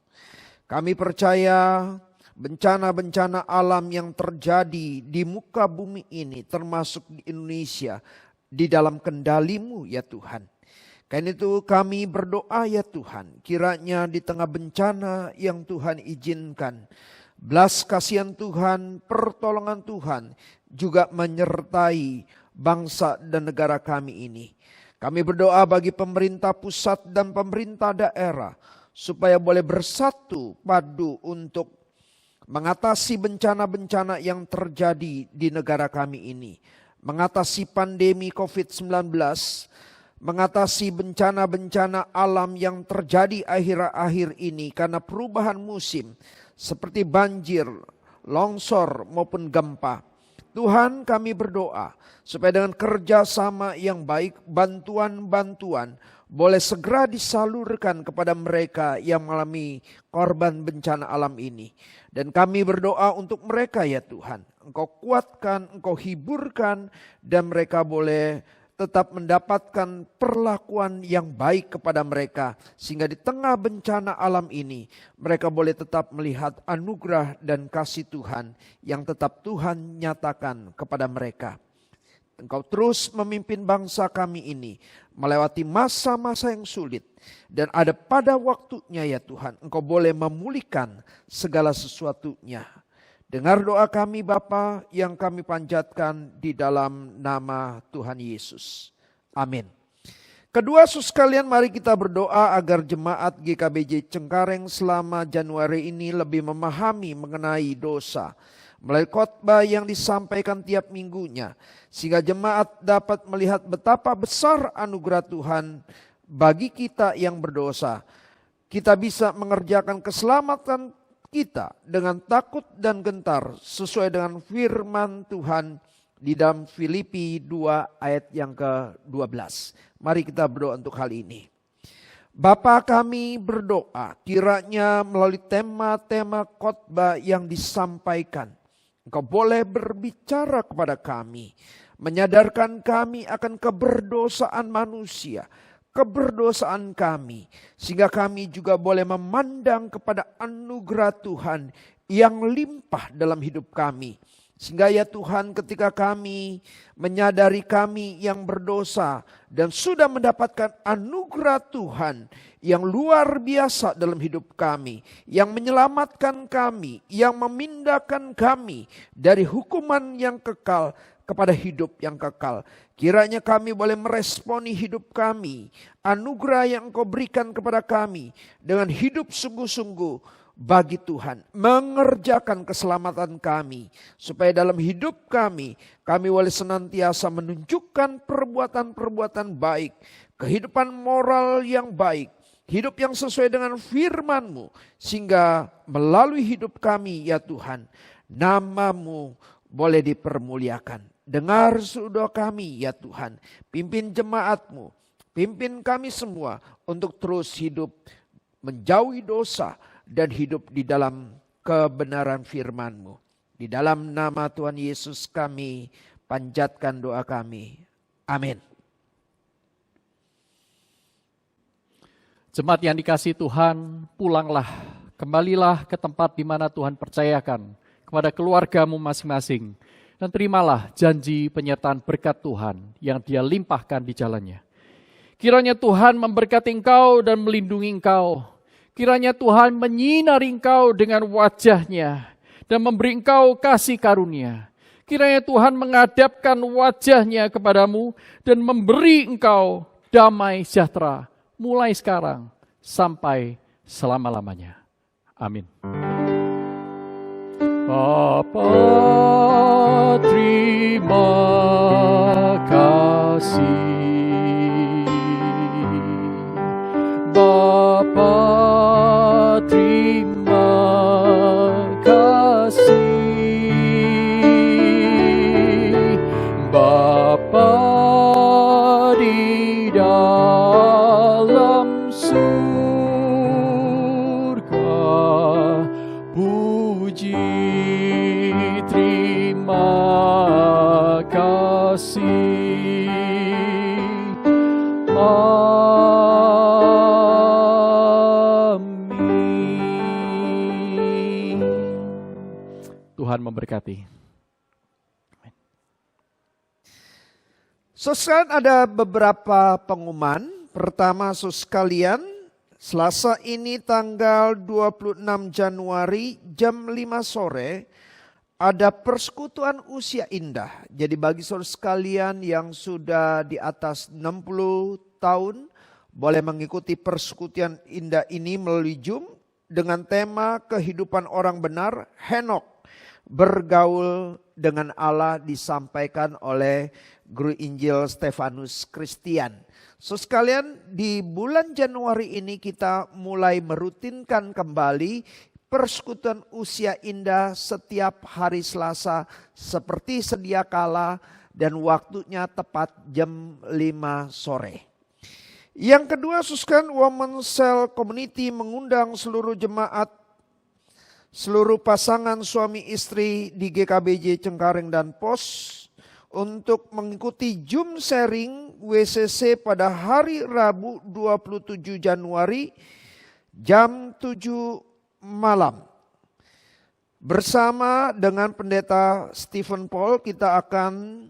Kami percaya bencana-bencana alam yang terjadi di muka bumi ini, termasuk di Indonesia, di dalam kendali-Mu ya Tuhan. Karena itu kami berdoa ya Tuhan, kiranya di tengah bencana yang Tuhan izinkan, belas kasihan Tuhan, pertolongan Tuhan juga menyertai bangsa dan negara kami ini. Kami berdoa bagi pemerintah pusat dan pemerintah daerah supaya boleh bersatu padu untuk mengatasi bencana-bencana yang terjadi di negara kami ini. Mengatasi pandemi COVID-19, mengatasi bencana-bencana alam yang terjadi akhir-akhir ini karena perubahan musim seperti banjir, longsor maupun gempa. Tuhan, kami berdoa supaya dengan kerjasama yang baik, bantuan-bantuan boleh segera disalurkan kepada mereka yang mengalami korban bencana alam ini. Dan kami berdoa untuk mereka ya Tuhan. Engkau kuatkan, Engkau hiburkan, dan mereka boleh tetap mendapatkan perlakuan yang baik kepada mereka. Sehingga di tengah bencana alam ini, mereka boleh tetap melihat anugerah dan kasih Tuhan yang tetap Tuhan nyatakan kepada mereka. Engkau terus memimpin bangsa kami ini melewati masa-masa yang sulit. Dan ada pada waktunya ya Tuhan, Engkau boleh memulihkan segala sesuatunya. Dengar doa kami Bapa yang kami panjatkan di dalam nama Tuhan Yesus. Amin. Kedua, saudara sekalian, mari kita berdoa agar jemaat GKBJ Cengkareng selama Januari ini lebih memahami mengenai dosa melalui khotbah yang disampaikan tiap minggunya, sehingga jemaat dapat melihat betapa besar anugerah Tuhan bagi kita yang berdosa. Kita bisa mengerjakan keselamatan kita dengan takut dan gentar sesuai dengan firman Tuhan di dalam Filipi 2 ayat yang ke-12. Mari kita berdoa untuk hal ini. Bapa, kami berdoa kiranya melalui tema-tema khotbah yang disampaikan, Engkau boleh berbicara kepada kami, menyadarkan kami akan keberdosaan manusia, keberdosaan kami, sehingga kami juga boleh memandang kepada anugerah Tuhan yang limpah dalam hidup kami. Sehingga ya Tuhan, ketika kami menyadari kami yang berdosa dan sudah mendapatkan anugerah Tuhan yang luar biasa dalam hidup kami, yang menyelamatkan kami, yang memindahkan kami dari hukuman yang kekal kepada hidup yang kekal. Kiranya kami boleh meresponi hidup kami, anugerah yang Engkau berikan kepada kami dengan hidup sungguh-sungguh bagi Tuhan, mengerjakan keselamatan kami, supaya dalam hidup kami boleh senantiasa menunjukkan perbuatan-perbuatan baik, kehidupan moral yang baik, hidup yang sesuai dengan firman-Mu, sehingga melalui hidup kami ya Tuhan, nama-Mu boleh dipermuliakan. Dengar doa kami ya Tuhan, pimpin jemaat-Mu, pimpin kami semua untuk terus hidup menjauhi dosa dan hidup di dalam kebenaran firman-Mu. Di dalam nama Tuhan Yesus kami panjatkan doa kami. Amin. Jemaat yang dikasihi Tuhan, pulanglah, kembalilah ke tempat di mana Tuhan percayakan kepada keluargamu masing-masing. Dan terimalah janji penyertaan berkat Tuhan yang Dia limpahkan di jalannya. Kiranya Tuhan memberkati engkau dan melindungi engkau. Kiranya Tuhan menyinari engkau dengan wajah-Nya dan memberi engkau kasih karunia. Kiranya Tuhan menghadapkan wajah-Nya kepadamu dan memberi engkau damai sejahtera mulai sekarang sampai selama-lamanya. Amin. Bapa, terima kasih. Bapa, terima kasih. Bapa di dalam surga, puji terima kasih. Tuhan memberkati. Saudara, ada beberapa pengumuman. Pertama, saudara sekalian, Selasa ini tanggal 26 Januari jam 5 sore ada persekutuan usia indah. Jadi bagi saudara sekalian yang sudah di atas 60 tahun boleh mengikuti persekutuan indah ini melalui Zoom dengan tema kehidupan orang benar, Henok, bergaul dengan Allah, disampaikan oleh Guru Injil Stefanus Christian. So sekalian, di bulan Januari ini kita mulai merutinkan kembali persekutuan usia indah setiap hari Selasa seperti sedia kala dan waktunya tepat jam 5 sore. Yang kedua, suskan Women Cell Community mengundang seluruh jemaat, seluruh pasangan suami istri di GKBJ Cengkareng dan POS untuk mengikuti Zoom sharing WCC pada hari Rabu 27 Januari jam 7 malam. Bersama dengan Pendeta Stephen Paul kita akan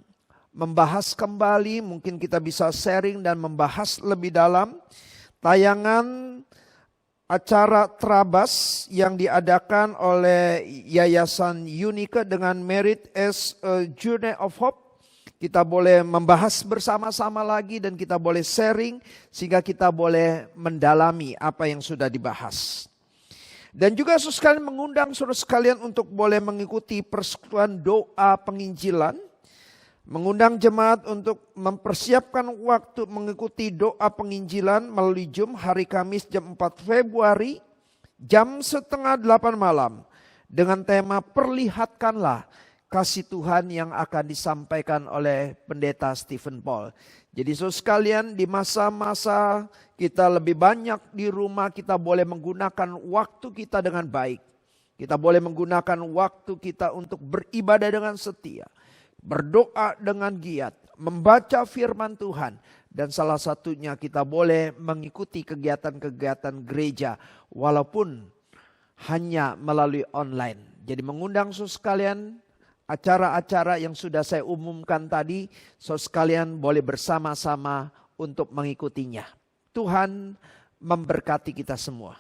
membahas kembali, mungkin kita bisa sharing dan membahas lebih dalam tayangan acara Trabas yang diadakan oleh Yayasan Unike dengan Merit as a Journey of Hope. kita boleh membahas bersama-sama lagi dan kita boleh sharing sehingga kita boleh mendalami apa yang sudah dibahas. Dan juga saudara sekalian mengundang saudara sekalian untuk boleh mengikuti persekutuan doa penginjilan. Mengundang jemaat untuk mempersiapkan waktu mengikuti doa penginjilan melalui Zoom hari Kamis jam 4 Februari jam 7:30 malam. Dengan tema perlihatkanlah kasih Tuhan yang akan disampaikan oleh pendeta Stephen Paul. Jadi saudara sekalian, di masa-masa kita lebih banyak di rumah, kita boleh menggunakan waktu kita dengan baik. Kita boleh menggunakan waktu kita untuk beribadah dengan setia, berdoa dengan giat, membaca firman Tuhan, dan salah satunya kita boleh mengikuti kegiatan-kegiatan gereja walaupun hanya melalui online. Jadi mengundang saudara sekalian, acara-acara yang sudah saya umumkan tadi, saudara sekalian boleh bersama-sama untuk mengikutinya. Tuhan memberkati kita semua.